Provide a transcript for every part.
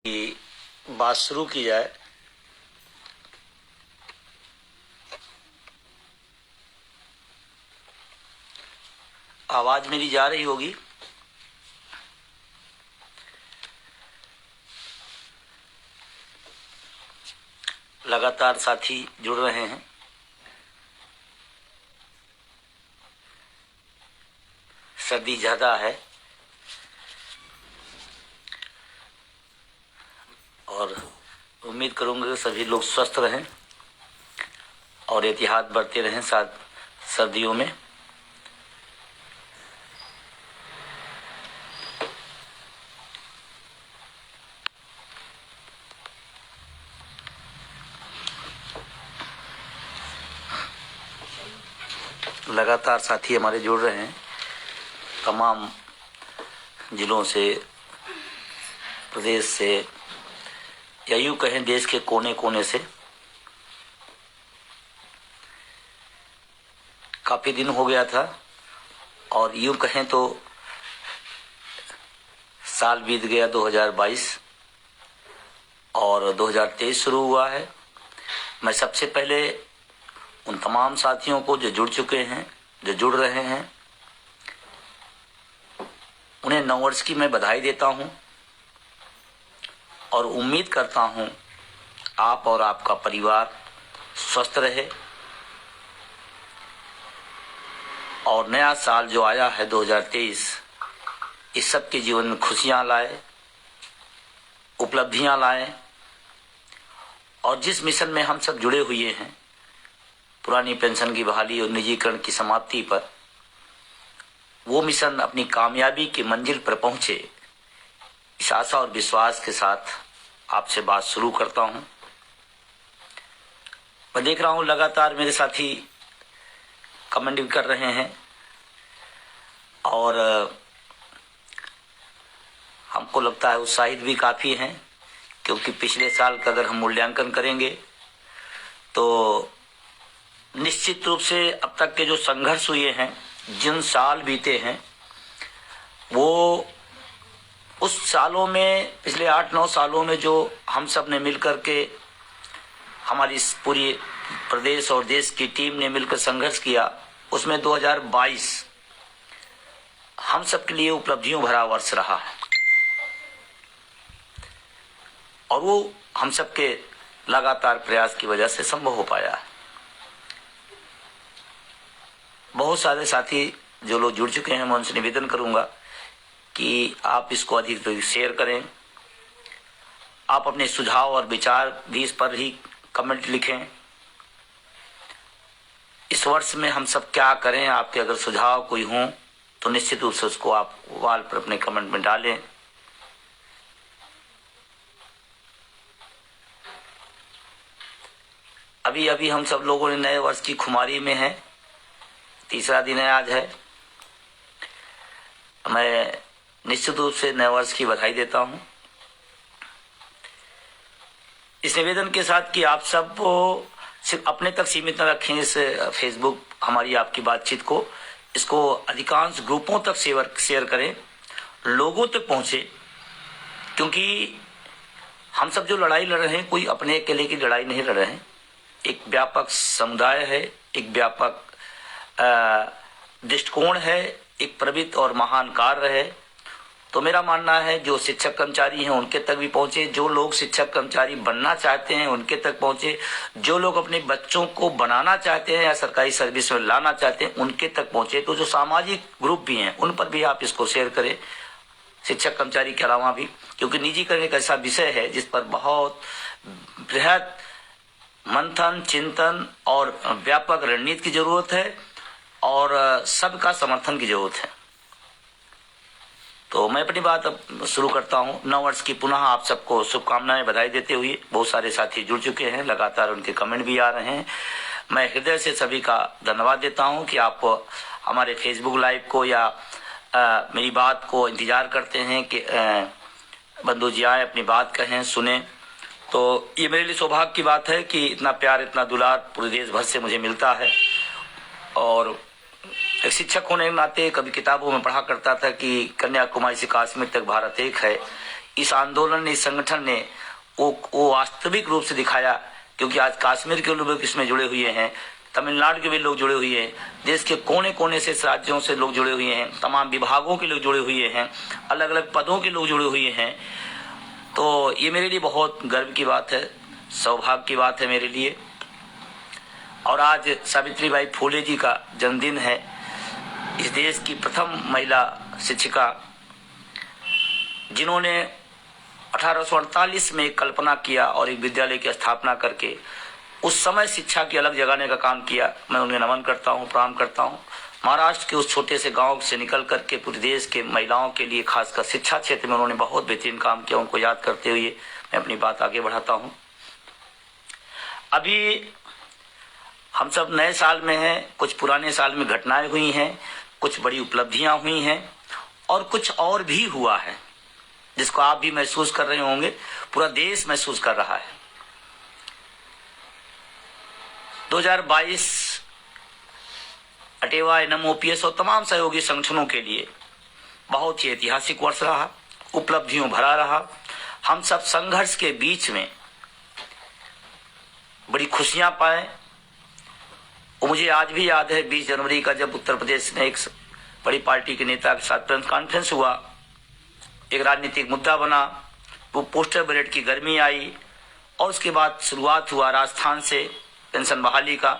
की बात शुरू की जाए। आवाज मेरी जा रही होगी। लगातार साथी जुड़ रहे हैं। सर्दी ज्यादा है और उम्मीद करूंगा सभी लोग स्वस्थ रहें और एहतियात बरते रहें साथ सर्दियों में। लगातार साथी हमारे जुड़ रहे हैं तमाम जिलों से, प्रदेश से, या यूं कहें देश के कोने कोने से। काफी दिन हो गया था और यूं कहें तो साल बीत गया 2022 और 2023 शुरू हुआ है। मैं सबसे पहले उन तमाम साथियों को जो जुड़ चुके हैं, जो जुड़ रहे हैं, उन्हें नववर्ष की मैं बधाई देता हूं और उम्मीद करता हूं आप और आपका परिवार स्वस्थ रहे और नया साल जो आया है 2023 इस सब के जीवन में खुशियां लाए, उपलब्धियां लाए और जिस मिशन में हम सब जुड़े हुए हैं, पुरानी पेंशन की बहाली और निजीकरण की समाप्ति पर, वो मिशन अपनी कामयाबी की मंजिल पर पहुंचे, इस आशा और विश्वास के साथ आपसे बात शुरू करता हूं। मैं देख रहा हूं लगातार मेरे साथी कमेंट भी कर रहे हैं और हमको लगता है उत्साहित भी काफी हैं, क्योंकि पिछले साल का अगर हम मूल्यांकन करेंगे तो निश्चित रूप से अब तक के जो संघर्ष हुए हैं, जिन साल बीते हैं, वो उस सालों में, पिछले 8-9 सालों में जो हम सब ने मिलकर के, हमारी पूरी प्रदेश और देश की टीम ने मिलकर संघर्ष किया, उसमें 2022 हम सब के लिए उपलब्धियों भरा वर्ष रहा है और वो हम सब के लगातार प्रयास की वजह से संभव हो पाया है। बहुत सारे साथी जो लोग जुड़ चुके हैं, मैं उनसे निवेदन करूंगा कि आप इसको अधिक से अधिक शेयर करें। आप अपने सुझाव और विचार भी इस पर ही कमेंट लिखें। इस वर्ष में हम सब क्या करें, आपके अगर सुझाव कोई हों तो निश्चित रूप से उसको आप वाल पर अपने कमेंट में डालें। अभी अभी हम सब लोगों ने नए वर्ष की खुमारी में हैं, तीसरा दिन है आज है। मैं निश्चित रूप से नए वर्ष की बधाई देता हूं, इस निवेदन के साथ कि आप सब सिर्फ अपने तक सीमित न रखें इस फेसबुक हमारी आपकी बातचीत को, इसको अधिकांश ग्रुपों तक शेयर करें, लोगों तक पहुंचे, क्योंकि हम सब जो लड़ाई लड़ रहे हैं कोई अपने अकेले की लड़ाई नहीं लड़ रहे हैं। एक व्यापक समुदाय है, एक व्यापक दृष्टिकोण है, एक प्रवृत्त और महान कार्य है। तो मेरा मानना है जो शिक्षक कर्मचारी हैं उनके तक भी पहुंचे, जो लोग शिक्षक कर्मचारी बनना चाहते हैं उनके तक पहुंचे, जो लोग अपने बच्चों को बनाना चाहते हैं या सरकारी सर्विस में लाना चाहते हैं उनके तक पहुंचे। तो जो सामाजिक ग्रुप भी हैं उन पर भी आप इसको शेयर करें, शिक्षक कर्मचारी के अलावा भी, क्योंकि निजीकरण एक ऐसा विषय है जिस पर बहुत बृहद मंथन, चिंतन और व्यापक रणनीति की जरूरत है और सबका समर्थन की जरूरत है। तो मैं अपनी बात अब शुरू करता हूं। नववर्ष की पुनः आप सबको शुभकामनाएं, बधाई देते हुए बहुत सारे साथी जुड़ चुके हैं, लगातार उनके कमेंट भी आ रहे हैं। मैं हृदय से सभी का धन्यवाद देता हूं कि आप हमारे फेसबुक लाइव को या मेरी बात को इंतजार करते हैं कि बंधु जी आए, अपनी बात कहें, सुने। तो ये मेरे लिए सौभाग्य की बात है कि इतना प्यार, इतना दुलार पूरे देश भर से मुझे मिलता है। और एक शिक्षक होने के नाते कभी किताबों में पढ़ा करता था कि कन्याकुमारी से कश्मीर तक भारत एक है। इस आंदोलन ने, इस संगठन ने वो वास्तविक रूप से दिखाया, क्योंकि आज कश्मीर के लोग इसमें जुड़े हुए हैं, तमिलनाडु के भी लोग जुड़े हुए हैं, देश के कोने कोने से राज्यों से लोग जुड़े हुए हैं, तमाम विभागों के लोग जुड़े हुए हैं, अलग अलग पदों के लोग जुड़े हुए हैं। तो ये मेरे लिए बहुत गर्व की बात है, सौभाग्य की बात है मेरे लिए। और आज सावित्रीबाई फुले जी का जन्मदिन है, इस देश की प्रथम महिला शिक्षिका, जिन्होंने 1848 में एक कल्पना किया और एक विद्यालय की स्थापना करके उस समय शिक्षा की अलग जगाने का काम किया। मैं उन्हें नमन करता हूँ, प्रणाम करता हूँ। महाराष्ट्र के उस छोटे से गांव से निकल करके पूरे देश के महिलाओं के लिए, खासकर शिक्षा क्षेत्र में उन्होंने बहुत बेहतरीन काम किया। उनको याद करते हुए मैं अपनी बात आगे बढ़ाता हूँ। अभी हम सब नए साल में हैं, कुछ पुराने साल में घटनाएं हुई हैं, कुछ बड़ी उपलब्धियां हुई हैं और कुछ और भी हुआ है जिसको आप भी महसूस कर रहे होंगे, पूरा देश महसूस कर रहा है। 2022 अटेवा, एनएमओपीएस और तमाम सहयोगी संगठनों के लिए बहुत ही ऐतिहासिक वर्ष रहा, उपलब्धियों भरा रहा। हम सब संघर्ष के बीच में बड़ी खुशियां पाए। वो मुझे आज भी याद है 20 जनवरी का, जब उत्तर प्रदेश में एक बड़ी पार्टी के नेता के साथ प्रेस कॉन्फ्रेंस हुआ, एक राजनीतिक मुद्दा बना, वो पोस्टर बैलेट की गर्मी आई और उसके बाद शुरुआत हुआ राजस्थान से पेंशन बहाली का।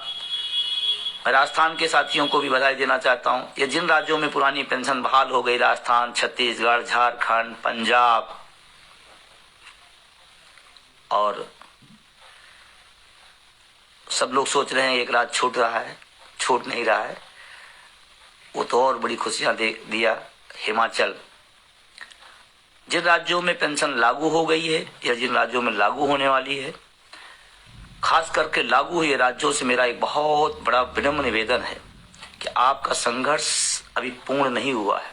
मैं राजस्थान के साथियों को भी बधाई देना चाहता हूं। ये जिन राज्यों में पुरानी पेंशन बहाल हो गई, राजस्थान, छत्तीसगढ़, झारखंड, पंजाब, और सब लोग सोच रहे हैं एक राज्य छूट रहा है, छूट नहीं रहा है। वो तो और बड़ी खुशियां दे दिया। हिमाचल, जिन राज्यों में पेंशन लागू हो गई है या जिन राज्यों में लागू होने वाली है, खास करके लागू हुए राज्यों से मेरा एक बहुत बड़ा विनम्र निवेदन है कि आपका संघर्ष अभी पूर्ण नहीं हुआ है।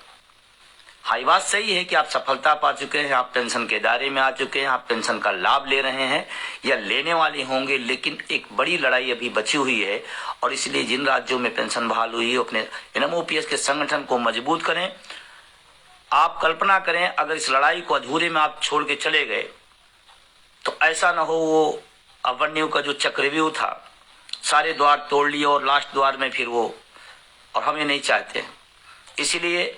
हाँ, ये बात सही है कि आप सफलता पा चुके हैं, आप पेंशन के दायरे में आ चुके हैं, आप पेंशन का लाभ ले रहे हैं या लेने वाले होंगे, लेकिन एक बड़ी लड़ाई अभी बची हुई है। और इसलिए जिन राज्यों में पेंशन बहाल हुई है, अपने एनएमओपीएस के संगठन को मजबूत करें। आप कल्पना करें, अगर इस लड़ाई को अधूरे में आप छोड़ के चले गए तो ऐसा ना हो वो अभिमन्यु का जो चक्रव्यूह था, सारे द्वार तोड़ लिए और लास्ट द्वार में फिर वो, और हम ये नहीं चाहते। इसीलिए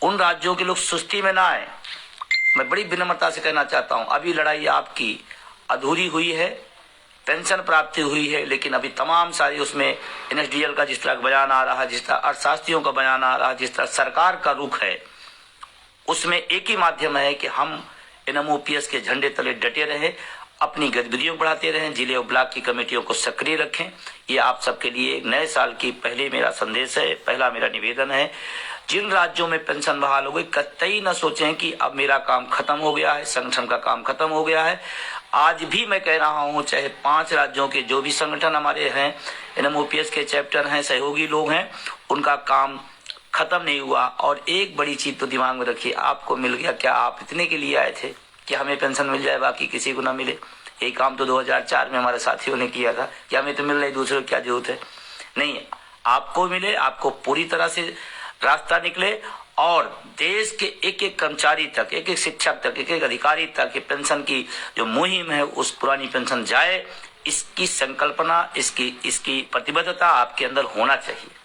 उन राज्यों के लोग सुस्ती में ना आए। मैं बड़ी विनम्रता से कहना चाहता हूं, अभी लड़ाई आपकी अधूरी हुई है, पेंशन प्राप्ति हुई है, लेकिन अभी तमाम सारी उसमें एनएसडीएल का जिस तरह का बयान आ रहा है, जिस तरह अर्थशास्त्रियों का बयान आ रहा है, जिस तरह सरकार का रुख है, उसमें एक ही माध्यम है कि हम एनएमओपीएस के झंडे तले डटे रहें, अपनी गतिविधियों को बढ़ाते रहें, जिले और ब्लॉक की कमेटियों को सक्रिय रखें। ये आप सबके लिए एक नए साल की पहले मेरा संदेश है, पहला मेरा निवेदन है। जिन राज्यों में पेंशन बहाल हो गई, कतई न सोचें कि अब मेरा काम खत्म हो गया है, संगठन का काम खत्म हो गया है। आज भी मैं कह रहा हूं, चाहे 5 राज्यों के जो भी संगठन हमारे हैं, एनएमओपीएस के चैप्टर हैं, सहयोगी लोग हैं, उनका काम खत्म नहीं हुआ। और एक बड़ी चीज तो दिमाग में रखिए, आपको मिल गया क्या? आप इतने के लिए आए थे कि हमें पेंशन मिल जाए, बाकी किसी को ना मिले। यही काम तो 2004 में हमारे साथियों ने किया था कि हमें तो मिल रही, दूसरे को क्या जरूरत है। नहीं, आपको मिले, आपको पूरी तरह से रास्ता निकले और देश के एक एक कर्मचारी तक, एक एक शिक्षक तक, एक एक अधिकारी तक ये पेंशन की जो मुहिम है, उस पुरानी पेंशन जाए, इसकी संकल्पना, इसकी प्रतिबद्धता आपके अंदर होना चाहिए।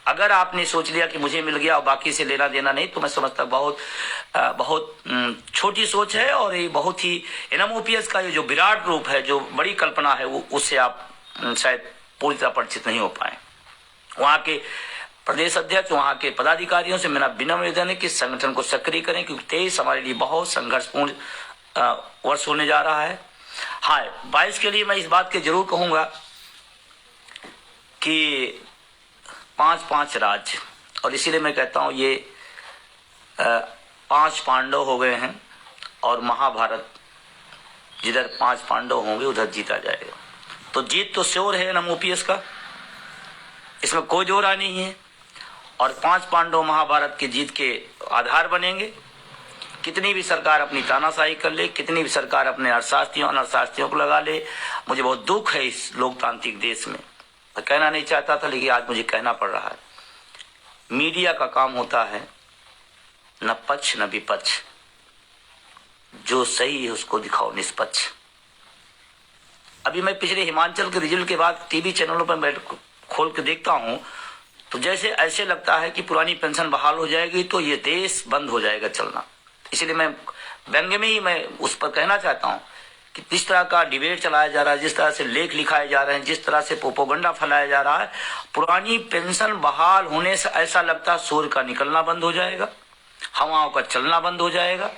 अगर आपने सोच लिया कि मुझे मिल गया और बाकी से लेना देना नहीं, तो मैं समझता बहुत छोटी सोच है। और ये बहुत ही एनएमओपीएस का ये जो विराट रूप है, जो बड़ी कल्पना है, वो उससे आप शायद पूरी तरह परिचित नहीं हो पाए। वहां के प्रदेश अध्यक्ष, वहां के पदाधिकारियों से मेरा विनम्र निवेदन है कि संगठन को सक्रिय करें, क्योंकि 23 हमारे लिए बहुत संघर्षपूर्ण वर्ष होने जा रहा है। हाँ, 22 के लिए मैं इस बात के जरूर कहूंगा कि 5-5 राज्य, और इसीलिए मैं कहता हूं ये 5 पांडव हो गए हैं और महाभारत जिधर 5 पांडव होंगे उधर जीता जाएगा। तो जीत तो श्योर है एनएमओपीएस का, इसमें कोई दो राय नहीं है। और 5 पांडव महाभारत की जीत के आधार बनेंगे। कितनी भी सरकार अपनी तानाशाही कर ले, कितनी भी सरकार अपने अर्थशास्त्रियों को लगा ले, मुझे बहुत दुख है इस लोकतांत्रिक देश में। मैं कहना नहीं चाहता था, लेकिन आज मुझे कहना पड़ रहा है। मीडिया का काम होता है न पक्ष न विपक्ष, जो सही है उसको दिखाओ, निष्पक्ष। अभी मैं पिछले हिमाचल के रिजल्ट के बाद टीवी चैनलों पर बैठ खोल के देखता हूं, तो जैसे ऐसे लगता है कि पुरानी पेंशन बहाल हो जाएगी तो ये देश बंद हो जाएगा चलना। इसलिए मैं व्यंग्य में ही मैं उस पर कहना चाहता हूं कि जिस तरह का डिबेट चलाया जा रहा है, जिस तरह से लेख लिखाए जा रहे हैं, जिस तरह से प्रोपोगंडा फैलाया जा रहा है, पुरानी पेंशन बहाल होने से ऐसा लगता है सूर्य का निकलना बंद हो जाएगा, हवाओं का चलना बंद हो जाएगा,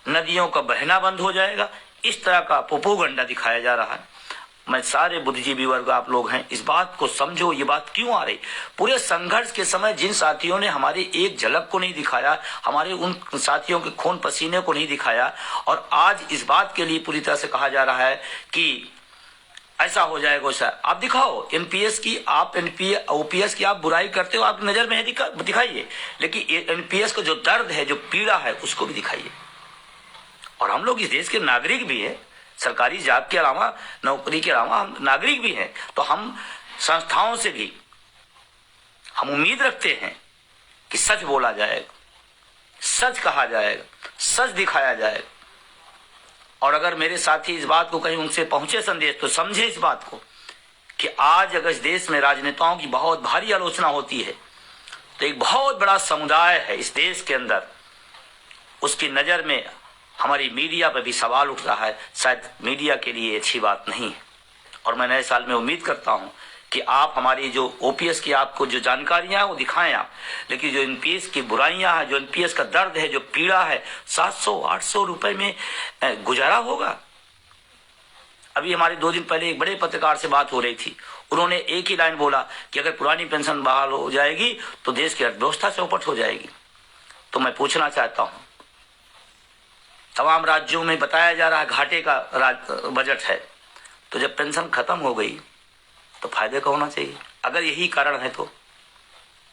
नदियों का बहना बंद हो जाएगा। इस तरह का प्रोपोगंडा दिखाया जा रहा है। मैं सारे बुद्धिजीवी वर्ग आप लोग हैं, इस बात को समझो। ये बात क्यों आ रही? पूरे संघर्ष के समय जिन साथियों ने हमारी एक झलक को नहीं दिखाया, हमारे उन साथियों के खून पसीने को नहीं दिखाया, और आज इस बात के लिए पूरी तरह से कहा जा रहा है कि ऐसा हो जाएगा वैसा। आप दिखाओ एनपीएस की, आप एनपीएस ओपीएस की आप बुराई करते हो, आप नजर में है दिखाइए, लेकिन एनपीएस का जो दर्द है, जो पीड़ा है, उसको भी दिखाइए। और हम लोग इस देश के नागरिक भी है, सरकारी जॉब के अलावा, नौकरी के अलावा हम नागरिक भी हैं, तो हम संस्थाओं से भी हम उम्मीद रखते हैं कि सच बोला जाएगा, सच कहा जाएगा, सच दिखाया जाएगा। और अगर मेरे साथी इस बात को कहीं उनसे पहुंचे संदेश, तो समझे इस बात को कि आज अगर इस देश में राजनेताओं की बहुत भारी आलोचना होती है, तो एक बहुत बड़ा समुदाय है इस देश के अंदर, उसकी नजर में हमारी मीडिया पर भी सवाल उठ रहा है। शायद मीडिया के लिए अच्छी बात नहीं है। और मैं नए साल में उम्मीद करता हूं कि आप हमारी जो ओपीएस की आपको जो जानकारियां हैं वो दिखाएं आप, लेकिन जो एनपीएस की बुराइयां हैं, जो एनपीएस का दर्द है, जो पीड़ा है, 700-800 रुपए में गुजारा होगा। अभी हमारे 2 दिन पहले एक बड़े पत्रकार से बात हो रही थी, उन्होंने एक ही लाइन बोला कि अगर पुरानी पेंशन बहाल हो जाएगी तो देश की अर्थव्यवस्था चौपट हो जाएगी। तो मैं पूछना चाहता हूं, तमाम राज्यों में बताया जा रहा है घाटे का बजट है, तो जब पेंशन खत्म हो गई तो फायदे का होना चाहिए। अगर यही कारण है तो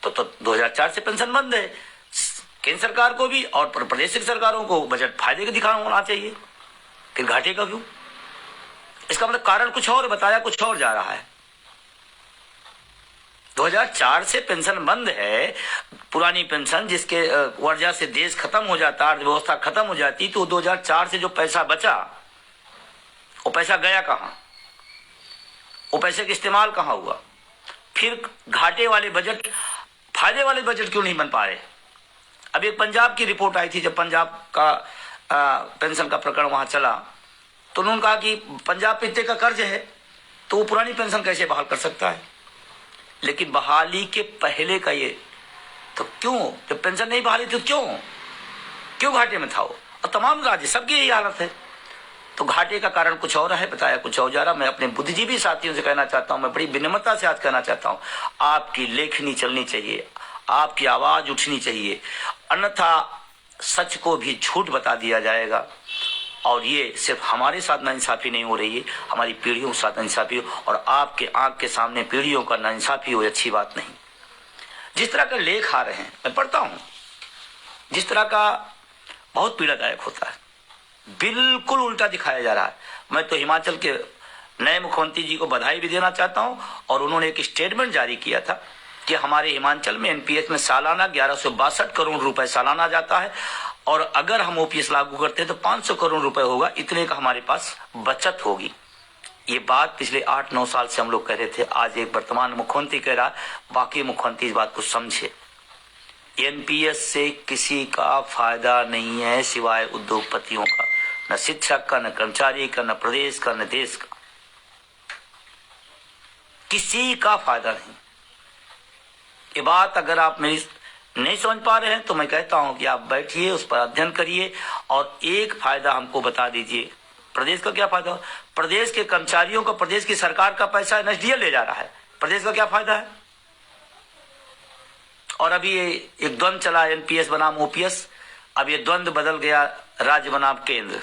2004 से पेंशन बंद है। केंद्र सरकार को भी और प्रदेश की सरकारों को बजट फायदे का दिखाना होना चाहिए, फिर घाटे का क्यों? इसका मतलब कारण कुछ और बताया, कुछ और जा रहा है। 2004 से पेंशन बंद है, पुरानी पेंशन जिसके वजह से देश खत्म हो जाता, अर्थव्यवस्था खत्म हो जाती, तो 2004 से जो पैसा बचा, वो पैसा गया कहां? वो पैसे का इस्तेमाल कहां हुआ? फिर घाटे वाले बजट, फायदे वाले बजट क्यों नहीं बन पा रहे? अब एक पंजाब की रिपोर्ट आई थी, जब पंजाब का पेंशन का प्रकरण वहां चला, तो उन्होंने कहा कि पंजाब पे इतने का कर्ज है, तो वो पुरानी पेंशन कैसे बहाल कर सकता है? लेकिन बहाली के पहले का ये, तो क्यों जब पेंशन नहीं बहाली तो क्यों घाटे में था वो? और तमाम राज्य सबकी यही हालत है। तो घाटे का कारण कुछ और है, बताया कुछ और जा रहा। मैं अपने बुद्धिजीवी साथियों से कहना चाहता हूं, मैं बड़ी विनम्रता से आज कहना चाहता हूं, आपकी लेखनी चलनी चाहिए, आपकी आवाज उठनी चाहिए, अन्यथा सच को भी झूठ बता दिया जाएगा। और ये सिर्फ हमारे साथ नाइंसाफी नहीं हो रही है, हमारी पीढ़ियों के साथ नाइंसाफी हो, और आपके आंख के सामने पीढ़ियों का नाइंसाफी हो, अच्छी बात नहीं। जिस तरह का लेख आ रहे हैं, मैं पढ़ता हूं, जिस तरह का बहुत पीड़ादायक होता है, बिल्कुल उल्टा दिखाया जा रहा है। मैं तो हिमाचल के नए मुख्यमंत्री जी को बधाई भी देना चाहता हूं, और उन्होंने एक स्टेटमेंट जारी किया था कि हमारे हिमाचल में एनपीएस में सालाना 1162 करोड़ रुपए सालाना जाता है, और अगर हम ओपीएस लागू करते हैं तो 500 करोड़ रुपए होगा, इतने का हमारे पास बचत होगी। ये बात पिछले 8-9 साल से हम लोग कह रहे थे, आज एक वर्तमान मुख्यमंत्री कह रहा, बाकी मुख्यमंत्री इस बात को समझे। एनपीएस से किसी का फायदा नहीं है सिवाय उद्योगपतियों का, न शिक्षक का, न कर्मचारी का, न प्रदेश का, न देश का, किसी का फायदा नहीं। ये बात अगर आप मेरी नहीं समझ पा रहे हैं तो मैं कहता हूं कि आप बैठिए, उस पर अध्ययन करिए, और एक फायदा हमको बता दीजिए। प्रदेश का क्या फायदा? प्रदेश के कर्मचारियों का, प्रदेश की सरकार का पैसा एनएसडीएल ले जा रहा है, प्रदेश का क्या फायदा है? और अभी एक द्वंद्व चला, एनपीएस बनाम ओपीएस, अब ये द्वंद्व बदल गया राज्य बनाम केंद्र।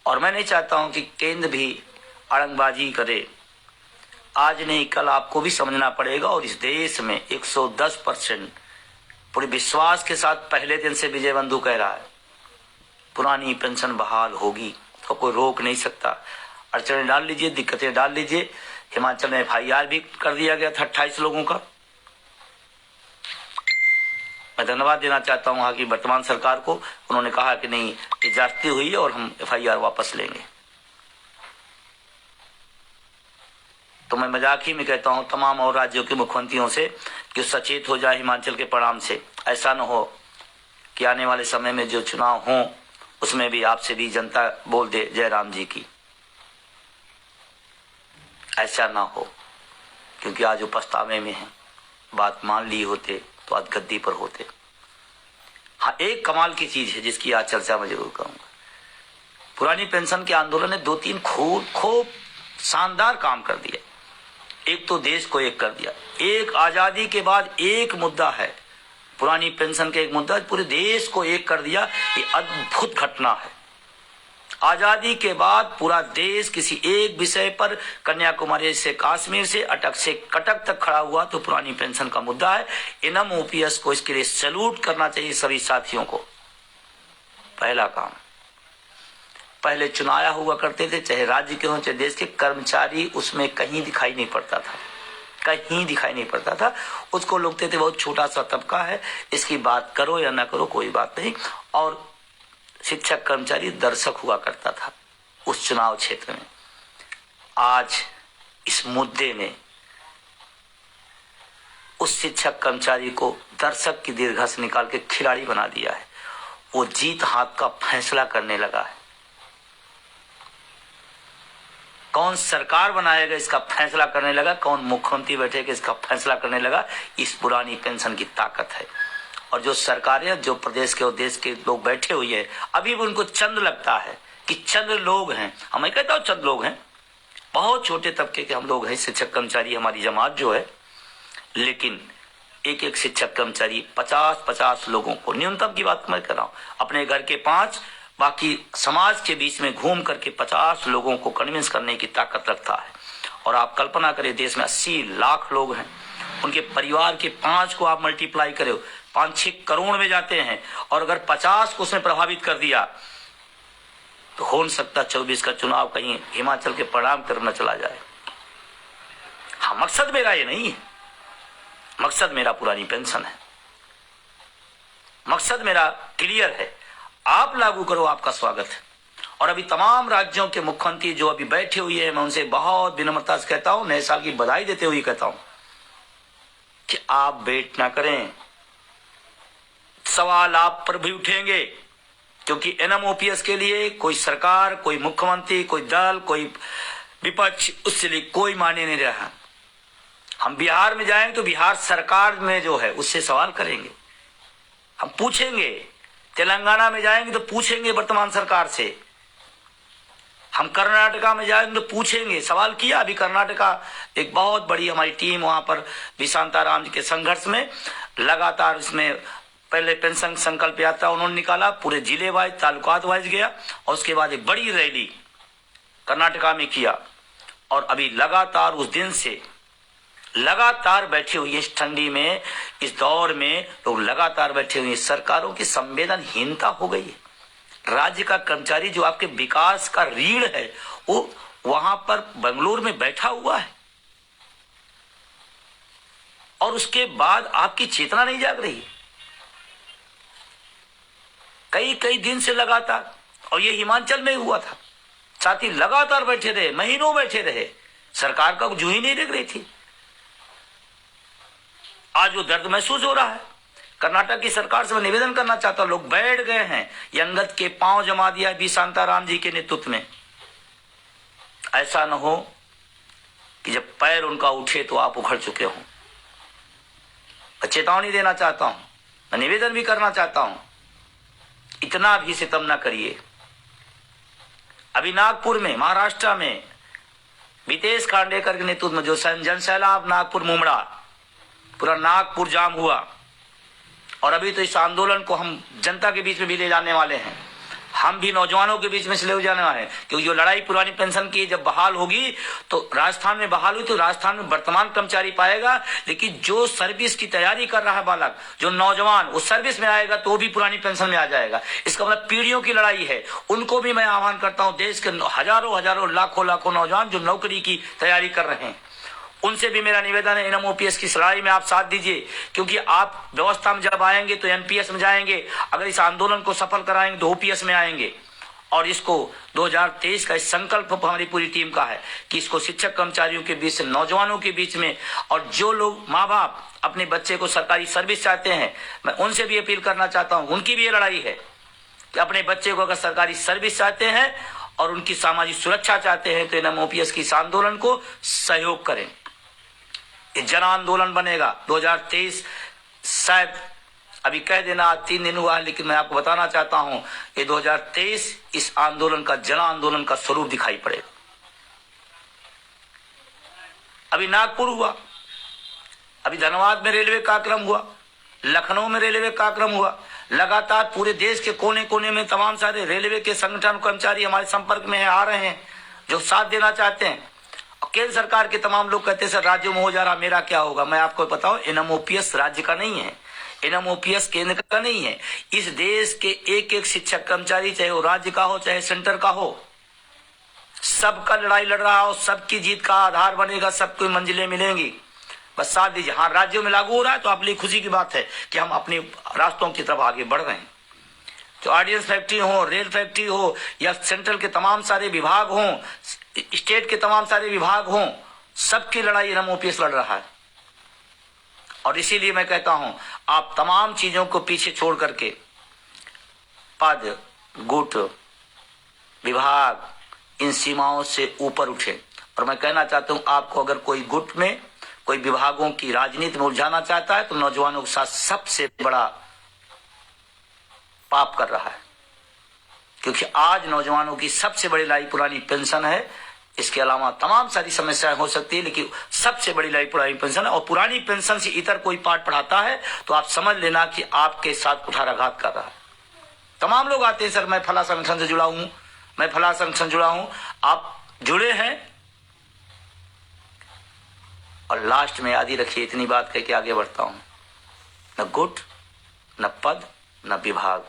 और मैं नहीं चाहता हूं कि केंद्र भी अड़ंगबाजी करे। आज नहीं कल आपको भी समझना पड़ेगा, और इस देश में 110% पूरे विश्वास के साथ पहले दिन से विजय बंधु कह रहा है, पुरानी पेंशन बहाल होगी, तो कोई रोक नहीं सकता। अड़चने डाल लीजिए, दिक्कतें डाल लीजिए। हिमाचल में एफआईआर भी कर दिया गया था 28 लोगों का। मैं धन्यवाद देना चाहता हूँ वहाँ की वर्तमान सरकार को। उन्होंने कहा कि नहीं, ये ज्यादती हुई है और हम FIR वापस लेंगे। तो मैं मजाक ही में कहता हूँ तमाम और राज्यों के मुख्यमंत्रियों से कि सचेत हो जाए हिमाचल के परिणाम से। ऐसा न हो कि आने वाले समय में जो चुनाव हों उसमें भी आपसे भी जनता बोल दे जयराम जी की। ऐसा ना हो, क्योंकि आज वो पछतावे में है। बात मान ली होते तो आज गद्दी पर होते। हाँ, एक कमाल की चीज है जिसकी आज चर्चा मैं जरूर करूंगा। पुरानी पेंशन के आंदोलन ने 2-3 खूब शानदार काम कर दिया। एक तो देश को एक कर दिया। एक आजादी के बाद एक मुद्दा है, पुरानी पेंशन का एक मुद्दा पूरे देश को एक कर दिया। ये अद्भुत घटना है। आजादी के बाद पूरा देश किसी एक विषय पर कन्याकुमारी से कश्मीर से अटक से कटक तक खड़ा हुआ तो पुरानी पेंशन का मुद्दा है। इनम OPS को इसके लिए सैल्यूट करना चाहिए सभी साथियों को। पहला काम, पहले चुनाया हुआ करते थे, चाहे राज्य के हों चाहे देश के, कर्मचारी उसमें कहीं दिखाई नहीं पड़ता था, कहीं दिखाई नहीं पड़ता था। उसको लोग कहते थे बहुत छोटा सा तबका है, इसकी बात करो या ना करो कोई बात नहीं। और शिक्षक कर्मचारी दर्शक हुआ करता था उस चुनाव क्षेत्र में। आज इस मुद्दे ने उस शिक्षक कर्मचारी को दर्शक की दीर्घा से निकाल के खिलाड़ी बना दिया है। वो जीत हाथ का फैसला करने लगा है। कौन सरकार बनाएगा इसका फैसला करने लगा, कौन मुख्यमंत्री बैठेगा इसका फैसला करने लगा। इस पुरानी पेंशन की ताकत है। और जो सरकारें, जो प्रदेश के और देश के लोग बैठे हुए हैं, अभी भी उनको चंद लगता है कि चंद लोग हैं। मैं कहता हूँ चंद लोग हैं, बहुत छोटे तबके के हम लोग हैं, शिक्षक कर्मचारी हमारी जमात जो है। लेकिन एक एक शिक्षक कर्मचारी 50-50 लोगों को, न्यूनतम की बात मैं कर रहा हूँ, अपने घर के 5 बाकी समाज के बीच में घूम करके 50 लोगों को कन्विंस करने की ताकत रखता है। और आप कल्पना करें, देश में 80 लाख लोग हैं, उनके परिवार के 5 को आप मल्टीप्लाई करें 5-6 करोड़ में जाते हैं। और अगर 50 को उसने प्रभावित कर दिया तो हो नहीं सकता 24 का चुनाव कहीं हिमाचल के परिणाम तरफ न चला जाए। हाँ, मकसद मेरा ये नहीं है, मकसद मेरा पुरानी पेंशन है, मकसद मेरा क्लियर है। आप लागू करो, आपका स्वागत है। और अभी तमाम राज्यों के मुख्यमंत्री जो अभी बैठे हुए हैं, मैं उनसे बहुत विनम्रता से कहता हूं, नए साल की बधाई देते हुए कहता हूं कि आप वेट ना करें। सवाल आप पर भी उठेंगे, क्योंकि इनम OPS के लिए कोई सरकार, कोई मुख्यमंत्री, कोई दल, कोई विपक्ष, उसके लिए कोई मायने नहीं रहा। हम बिहार में जाएंगे तो बिहार सरकार में जो है उससे सवाल करेंगे, हम पूछेंगे। तेलंगाना में जाएंगे तो पूछेंगे वर्तमान सरकार से। हम कर्नाटका में जाएंगे तो पूछेंगे। सवाल किया अभी कर्नाटका, एक बहुत बड़ी हमारी टीम वहां पर शांताराम जी के संघर्ष में लगातार, इसमें पहले पेंशन संकल्प यात्रा उन्होंने निकाला, पूरे जिले वाइज तालुकात वाइज गया, और उसके बाद एक बड़ी रैली कर्नाटका में किया। और अभी लगातार उस दिन से लगातार बैठे हुए, इस ठंडी में, इस दौर में लोग लगातार बैठे हुए। सरकारों की संवेदनहीनता हो गई है। राज्य का कर्मचारी जो आपके विकास का रीढ़ है, वो वहां पर बेंगलुरु में बैठा हुआ है, और उसके बाद आपकी चेतना नहीं जाग रही। कई दिन से लगातार, और ये हिमाचल में हुआ था, साथी लगातार बैठे रहे, महीनों बैठे रहे, सरकार का जू ही नहीं दिख रही थी। आज वो दर्द महसूस हो रहा है। कर्नाटक की सरकार से मैं निवेदन करना चाहता हूं, लोग बैठ गए हैं, ये अंगद के पांव जमा दिया बी शांताराम जी के नेतृत्व में। ऐसा न हो कि जब पैर उनका उठे तो आप उखड़ चुके हों। मैं चेतावनी देना चाहता हूं, मैं निवेदन भी करना चाहता हूं, इतना भी सितम न करिए। अभी नागपुर में, महाराष्ट्र में वितेश खांडेकर के नेतृत्व में जो जन सैलाब नागपुर मुमड़ा, पूरा नागपुर जाम हुआ। और अभी तो इस आंदोलन को हम जनता के बीच में भी ले जाने वाले हैं, हम भी नौजवानों के बीच में से ले जाने वाले हैं। क्योंकि जो लड़ाई पुरानी पेंशन की जब बहाल होगी, तो राजस्थान में बहाल हुई तो राजस्थान में वर्तमान कर्मचारी पाएगा, लेकिन जो सर्विस की तैयारी कर रहा है बालक, जो नौजवान वो सर्विस में आएगा तो भी पुरानी पेंशन में आ जाएगा। इसका मतलब पीढ़ियों की लड़ाई है। उनको भी मैं आह्वान करता हूं, देश के हजारों लाखों नौजवान जो नौकरी की तैयारी कर रहे हैं, उनसे भी मेरा निवेदन है, इनम ओपीएस की लड़ाई में आप साथ दीजिए, क्योंकि आप व्यवस्था में जब आएंगे तो एमपीएस में जाएंगे, अगर इस आंदोलन को सफल कराएंगे तो ओपीएस में आएंगे। और इसको 2023 का इस संकल्प हमारी पूरी टीम का है कि इसको शिक्षक कर्मचारियों के बीच, नौजवानों के बीच में, और जो लोग माँ बाप अपने बच्चे को सरकारी सर्विस चाहते हैं, मैं उनसे भी अपील करना चाहता हूं, उनकी भी ये लड़ाई है कि अपने बच्चे को अगर सरकारी सर्विस चाहते हैं और उनकी सामाजिक सुरक्षा चाहते हैं तो इनम ओपीएस की इस आंदोलन को सहयोग करें। ये जन आंदोलन बनेगा 2023। शायद अभी कह देना आज 3 दिन हुआ है, लेकिन मैं आपको बताना चाहता हूं ये 2023 इस आंदोलन का, जन आंदोलन का स्वरूप दिखाई पड़ेगा। अभी नागपुर हुआ, अभी धनबाद में रेलवे का कार्यक्रम हुआ, लखनऊ में रेलवे का कार्यक्रम हुआ। लगातार पूरे देश के कोने कोने में तमाम सारे रेलवे के संगठन कर्मचारी हमारे संपर्क में आ रहे हैं, जो साथ देना चाहते हैं। केंद्र सरकार के तमाम लोग कहते हैं सर राज्यों में हो जा रहा, मेरा क्या होगा। मैं आपको बताऊं, इनम ओपीएस राज्य का नहीं है, इनम ओपीएस केंद्र का नहीं है। इस देश के एक एक शिक्षक कर्मचारी, चाहे वो राज्य का हो चाहे सेंटर का हो, सबका लड़ाई लड़ रहा हो, सबकी जीत का आधार बनेगा, सबको मंजिलें मिलेंगी। बस साथ दीजिए। हाँ, राज्यों में लागू हो रहा है तो आप लिए खुशी की बात है कि हम अपने रास्तों की तरफ आगे बढ़ रहे हैं। जो ऑर्डिनेंस फैक्ट्री हो, रेल फैक्ट्री हो, या सेंट्रल के तमाम सारे विभाग हों, स्टेट के तमाम सारे विभाग हों, सबकी लड़ाई इनम ओपीएस लड़ रहा है। और इसीलिए मैं कहता हूं, आप तमाम चीजों को पीछे छोड़ करके पद, गुट, विभाग, इन सीमाओं से ऊपर उठे। और मैं कहना चाहता हूं, आपको अगर कोई गुट में, कोई विभागों की राजनीति में उलझाना चाहता है तो नौजवानों के साथ सबसे बड़ा पाप कर रहा है, क्योंकि आज नौजवानों की सबसे बड़ी लड़ाई पुरानी पेंशन है। इसके अलावा तमाम सारी समस्याएं हो सकती है, लेकिन सबसे बड़ी लड़ाई पुरानी पेंशन है। और पुरानी पेंशन से इतर कोई पाठ पढ़ाता है तो आप समझ लेना कि आपके साथ कुठाराघात कर रहा है। तमाम लोग आते हैं, सर मैं फला संगठन से जुड़ा हूं, मैं फला संगठन जुड़ा हूं। आप जुड़े हैं और लास्ट में याद ही रखिए, इतनी बात कह के आगे बढ़ता हूं, न गुट, न पद, न विभाग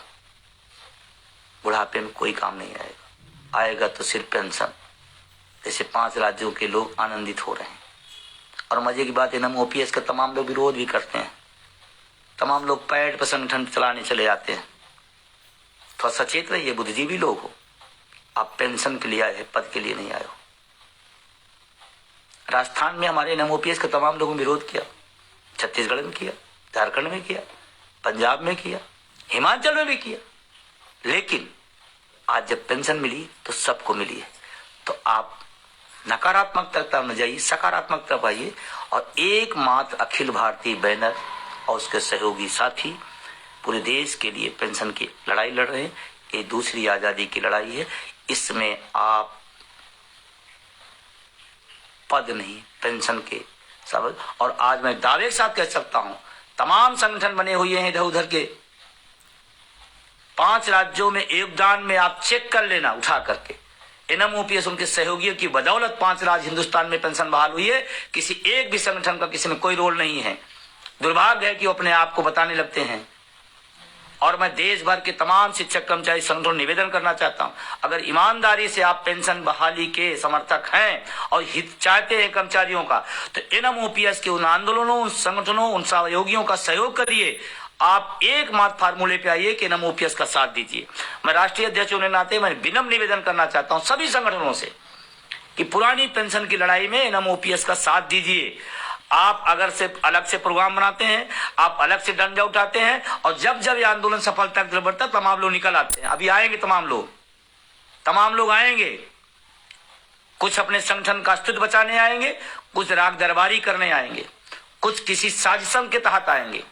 बुढ़ापे में कोई काम नहीं आएगा। आएगा तो सिर्फ पेंशन। जैसे 5 राज्यों के लोग आनंदित हो रहे हैं। और मजे की बात है, इनम ओपीएस का तमाम लोग विरोध भी करते हैं, तमाम लोग पैड पर संगठन चलाने चले जाते हैं। थोड़ा सचेत रहिए, बुद्धिजीवी लोग हो, आप पेंशन के लिए आए हैं, पद के लिए नहीं आए हो। राजस्थान में हमारे इनम ओपीएस के तमाम लोगों ने विरोध किया, छत्तीसगढ़ में किया, झारखंड में किया, पंजाब में किया, हिमाचल में भी किया। लेकिन आज जब पेंशन मिली तो सबको मिली है। तो आप नकारात्मक तरफ न जाइए, सकारात्मक तरफ आइए। और एकमात्र अखिल भारतीय बैनर और उसके सहयोगी साथी पूरे देश के लिए पेंशन की लड़ाई लड़ रहे हैं। ये दूसरी आजादी की लड़ाई है। इसमें आप पद नहीं, पेंशन के सब। और आज मैं दावे के साथ कह सकता हूं, तमाम संगठन बने हुए हैं इधर उधर के, 5 राज्यों में योगदान में आप चेक कर लेना उठा करके। इनम ओपीएस उनके सहयोगियों की बदौलत 5 राज्य हिंदुस्तान में पेंशन बहाल हुई है। किसी एक भी संगठन का किसी में कोई रोल नहीं है। दुर्भाग्य है कि वो अपने आप को बताने लगते हैं। और मैं देश भर के तमाम शिक्षक कर्मचारी संगठनों निवेदन करना चाहता हूं, अगर ईमानदारी से आप पेंशन बहाली के समर्थक हैं और हित चाहते हैं कर्मचारियों का, तो इनम ओपीएस के उन आंदोलनों, उन संगठनों, उन सहयोगियों का सहयोग करिए। आप एकमात्र फार्मूले पे आइए कि इनम ओपीएस का साथ दीजिए। मैं राष्ट्रीय अध्यक्ष होने नाते मैं विनम्र निवेदन करना चाहता हूं सभी संगठनों से कि पुरानी पेंशन की लड़ाई में इनम ओपीएस का साथ दीजिए। आप अगर से अलग से प्रोग्राम बनाते हैं, आप अलग से डंडा उठाते हैं, और जब जब ये आंदोलन सफलता की तरफ बढ़ता है तमाम लोग निकल आते हैं। अभी आएंगे तमाम लोग आएंगे। कुछ अपने संगठन का अस्तित्व बचाने आएंगे, कुछ राग दरबारी करने आएंगे, कुछ किसी साजिश के तहत आएंगे।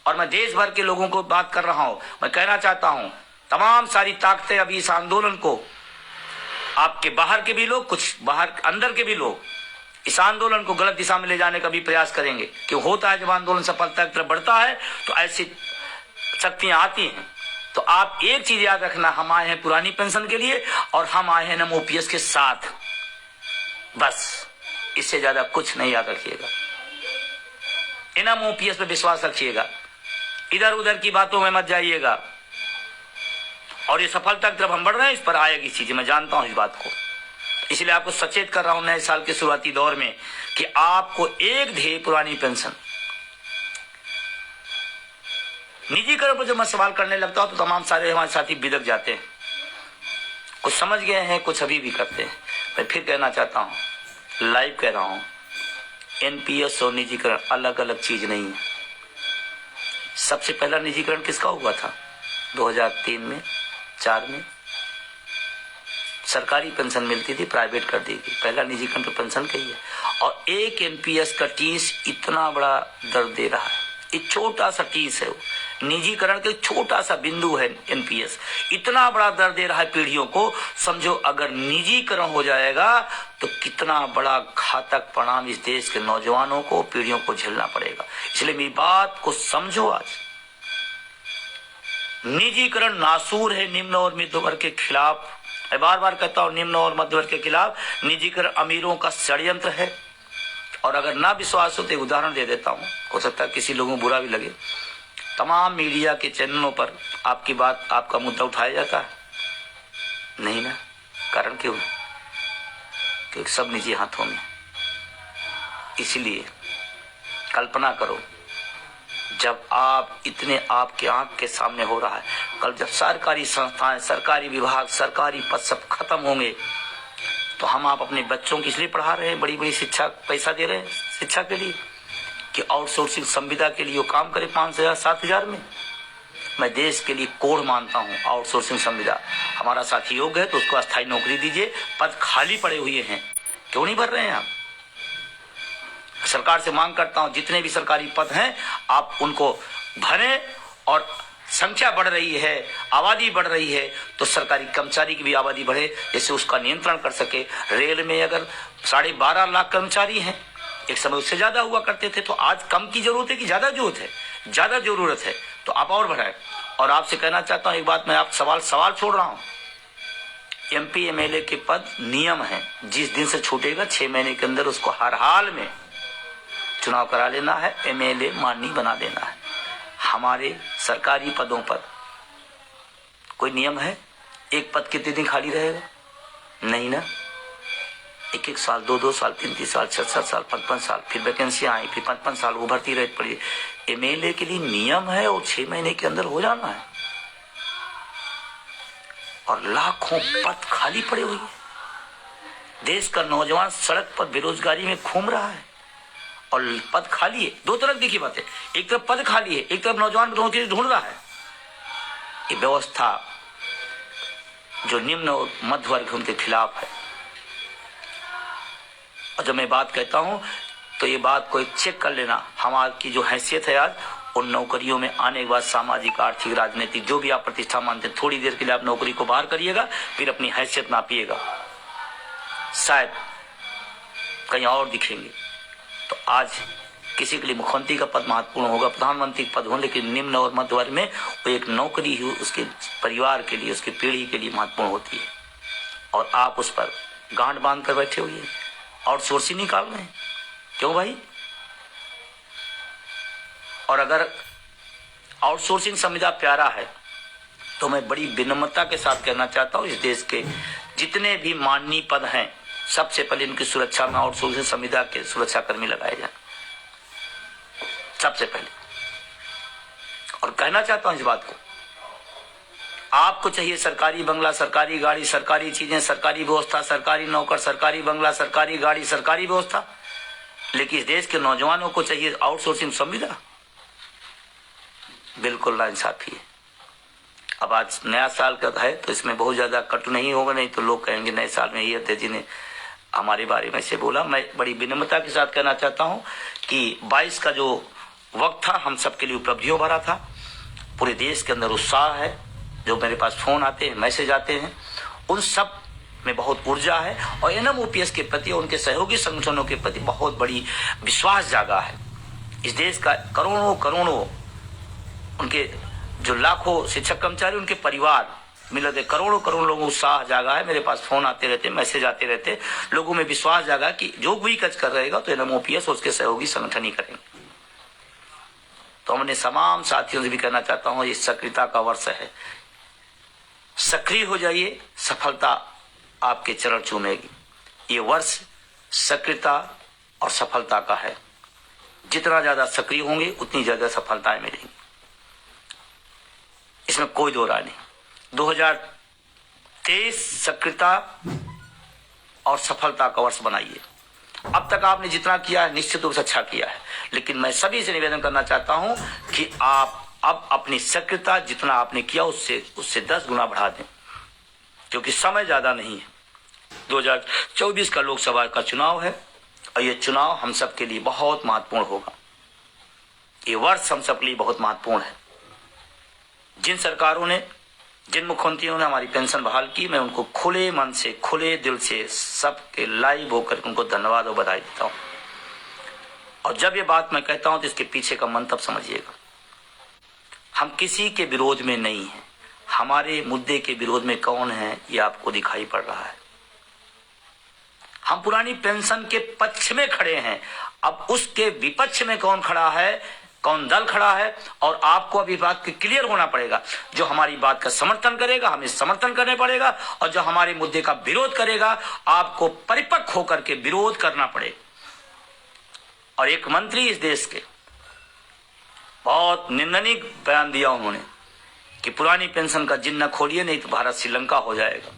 और मैं देश भर के लोगों को बात कर रहा हूं, मैं कहना चाहता हूं, तमाम सारी ताकतें अभी इस आंदोलन को, आपके बाहर के भी लोग, कुछ बाहर अंदर के भी लोग, इस आंदोलन को गलत दिशा में ले जाने का भी प्रयास करेंगे। क्यों होता है, जब आंदोलन सफलता की तरफ बढ़ता है तो ऐसी शक्तियां आती हैं। तो आप एक चीज याद रखना, हम आए हैं पुरानी पेंशन के लिए और हम आए हैं इनम ओपीएस के साथ, बस इससे ज्यादा कुछ नहीं याद रखिएगा। इनम ओपीएस पे विश्वास रखिएगा, इधर उधर की बातों में मत जाइएगा। और ये सफलता की तरफ हम बढ़ रहे हैं, इस पर आएगी चीजें, मैं जानता हूं इस बात को। इसलिए आपको सचेत कर रहा हूं नए साल के शुरुआती दौर में कि आपको एक ध्येय पुरानी पेंशन। निजीकरण पर जब मैं सवाल करने लगता हूं तो तमाम सारे हमारे साथी बिदक जाते हैं, कुछ समझ गए हैं, कुछ अभी भी करते हैं। मैं फिर कहना चाहता हूं, लाइव कह रहा हूं, एनपीएस और निजीकरण अलग अलग चीज नहीं है। सबसे पहला निजीकरण किसका हुआ था? 2003 में 4 में सरकारी पेंशन मिलती थी, प्राइवेट कर दी गई। पहला निजीकरण तो पेंशन का ही है। और एक एनपीएस का टीस इतना बड़ा दर्द दे रहा है, एक छोटा सा टीस है, निजीकरण के छोटा सा बिंदु है एनपीएस, इतना बड़ा दर्द दे रहा है पीढ़ियों को। समझो अगर निजीकरण हो जाएगा तो कितना बड़ा घातक परिणाम इस देश के नौजवानों को, पीढ़ियों को झेलना पड़ेगा। इसलिए मेरी बात को समझो। आज निजीकरण नासूर है निम्न और मध्य वर्ग के खिलाफ। मैं बार बार कहता हूं, निम्न और मध्य वर्ग के खिलाफ निजीकरण अमीरों का षड्यंत्र है। और अगर ना विश्वास हो तो उदाहरण दे देता हूं, हो सकता है किसी लोगों को बुरा भी लगे। तमाम मीडिया के चैनलों पर आपकी बात, आपका मुद्दा उठाया जाता है नहीं ना? कारण क्यों? क्योंकि सब निजी हाथों में। इसलिए कल्पना करो, जब आप इतने आपके आंख के सामने हो रहा है, कल जब सरकारी संस्थाएं, सरकारी विभाग, सरकारी पद सब खत्म होंगे तो हम आप अपने बच्चों की इसलिए पढ़ा रहे हैं, बड़ी बड़ी शिक्षा पैसा दे रहे हैं शिक्षा के लिए कि आउटसोर्सिंग संविदा के लिए वो काम करे 5,000 7,000 में। मैं देश के लिए कोड मानता हूं आउटसोर्सिंग संविदा। हमारा साथी योग्य है तो उसको अस्थायी नौकरी दीजिए। पद खाली पड़े हुए हैं, क्यों नहीं भर रहे हैं आप? सरकार से मांग करता हूं, जितने भी सरकारी पद हैं आप उनको भरें। और संख्या बढ़ रही है, आबादी बढ़ रही है, तो सरकारी कर्मचारी की भी आबादी बढ़े, जैसे उसका नियंत्रण कर सके। रेल में अगर 12.5 लाख कर्मचारी हैं, एक समय उससे ज्यादा हुआ करते थे, तो आज कम की जरूरत है कि ज्यादा जरूरत है? ज्यादा जरूरत है, तो आप और बढ़ाएं। और आपसे कहना चाहता हूं एक बात, मैं आप सवाल छोड़ रहा हूं। एमपी एमएलए के पद नियम है, जिस दिन से छूटेगा 6 महीने के अंदर उसको हर हाल में चुनाव करा लेना है, एमएलए माननीय बना देना है। हमारे सरकारी पदों पर कोई नियम है? एक पद कितने दिन खाली रहेगा? नहीं ना। 1-1 साल, 2-2 साल, 3-3 साल, 6-7 साल, 5-5 साल, फिर वैकेंसी आई, फिर 5-5 साल वो भर्ती रह पड़ी। एमएलए के लिए नियम है और 6 महीने के अंदर हो जाना है। और लाखों पद खाली पड़े हुए हैं। देश का नौजवान सड़क पर बेरोजगारी में घूम रहा है और पद खाली है। दो तरफ देखिए बात है, एक तरफ पद खाली है, एक तरफ नौजवान नौकरी ढूंढ रहा है। ये व्यवस्था जो निम्न और मध्य वर्ग उनके खिलाफ है। और जब मैं बात कहता हूं तो ये बात कोई चेक कर लेना, हमारी जो हैसियत है आज उन नौकरियों में आने के बाद सामाजिक, आर्थिक, राजनीतिक जो भी आप प्रतिष्ठा मानते हैं, थोड़ी देर के लिए आप नौकरी को बाहर करिएगा, फिर अपनी हैसियत नापिएगा, शायद कहीं और दिखेंगे। तो आज किसी के लिए मुख्यमंत्री का पद महत्वपूर्ण होगा, प्रधानमंत्री पद हो, लेकिन निम्न और मध्य वर्ग में वो एक नौकरी ही उसके परिवार के लिए, उसकी पीढ़ी के लिए महत्वपूर्ण होती है। और आप उस पर गांठ बांध कर बैठे हुए आउटसोर्सिंग निकाल रहे हैं। क्यों भाई? और अगर आउटसोर्सिंग संविदा प्यारा है तो मैं बड़ी विनम्रता के साथ कहना चाहता हूं, इस देश के जितने भी माननीय पद हैं, सबसे पहले इनकी सुरक्षा में आउटसोर्सिंग संविदा के सुरक्षा कर्मी लगाए जाए, सबसे पहले। और कहना चाहता हूं इस बात को, आपको चाहिए सरकारी बंगला, सरकारी गाड़ी, सरकारी चीजें, सरकारी व्यवस्था, सरकारी नौकर, सरकारी बंगला, सरकारी गाड़ी, सरकारी व्यवस्था, लेकिन इस देश के नौजवानों को चाहिए आउटसोर्सिंग संविदा। बिल्कुल नाइंसाफी है। अब आज नया साल का है तो इसमें बहुत ज्यादा कट नहीं होगा, नहीं तो लोग कहेंगे नए साल में ये अध्यक्ष जी ने हमारे बारे में से बोला। मैं बड़ी विनम्रता के साथ कहना चाहता हूं कि 22 का जो वक्त था हम सबके लिए उपलब्धियों भरा था। पूरे देश के अंदर उत्साह है, जो मेरे पास फोन आते हैं, मैसेज आते हैं, उन सब में बहुत ऊर्जा है। और एनएमओपीएस के प्रति, उनके सहयोगी संगठनों के प्रति बहुत बड़ी विश्वास जागा है। इस देश का करोड़ों उनके जो लाखों शिक्षक कर्मचारी, उनके परिवार मिलते करोड़ों लोगों उत्साह जागा है। मेरे पास फोन आते रहते, मैसेज आते रहते, लोगों में विश्वास जागा कि जो भी कच कर रहेगा तो एनएमओपीएस और उसके सहयोगी संगठन ही करेंगे। तो हमने तमाम साथियों से भी कहना चाहता हूं, ये सक्रियता का वर्ष है, सक्रिय हो जाइए, सफलता आपके चरण चूमेगी। ये वर्ष सक्रियता और सफलता का है। जितना ज्यादा सक्रिय होंगे उतनी ज्यादा सफलताएं मिलेंगी, इसमें कोई दो राय नहीं। 2023 सक्रियता और सफलता का वर्ष बनाइए। अब तक आपने जितना किया है निश्चित रूप से अच्छा किया है, लेकिन मैं सभी से निवेदन करना चाहता हूं कि आप अब अपनी सक्रियता जितना आपने किया उससे 10 गुना बढ़ा दें, क्योंकि समय ज्यादा नहीं है। 2024 का लोकसभा का चुनाव है और ये चुनाव हम सब के लिए बहुत महत्वपूर्ण होगा। ये वर्ष हम सब के लिए बहुत महत्वपूर्ण है। जिन सरकारों ने, जिन मुख्यमंत्रियों ने हमारी पेंशन बहाल की, मैं उनको खुले मन से, खुले दिल से, सबके लाइव होकर उनको धन्यवाद और बधाई देता हूं। और जब ये बात मैं कहता हूं तो इसके पीछे का मंतव्य समझिएगा। हम किसी के विरोध में नहीं है। हमारे मुद्दे के विरोध में कौन है ये आपको दिखाई पड़ रहा है। हम पुरानी पेंशन के पक्ष में खड़े हैं। अब उसके विपक्ष में कौन खड़ा है, कौन दल खड़ा है, और आपको अभी बात की क्लियर होना पड़ेगा। जो हमारी बात का समर्थन करेगा हमें समर्थन करने पड़ेगा, और जो हमारे मुद्दे का विरोध करेगा आपको परिपक्व होकर के विरोध करना पड़ेगा। और एक मंत्री इस देश के बहुत निंदनीय बयान दिया उन्होंने कि पुरानी पेंशन का जिन्ना खोलिए नहीं तो भारत श्रीलंका हो जाएगा।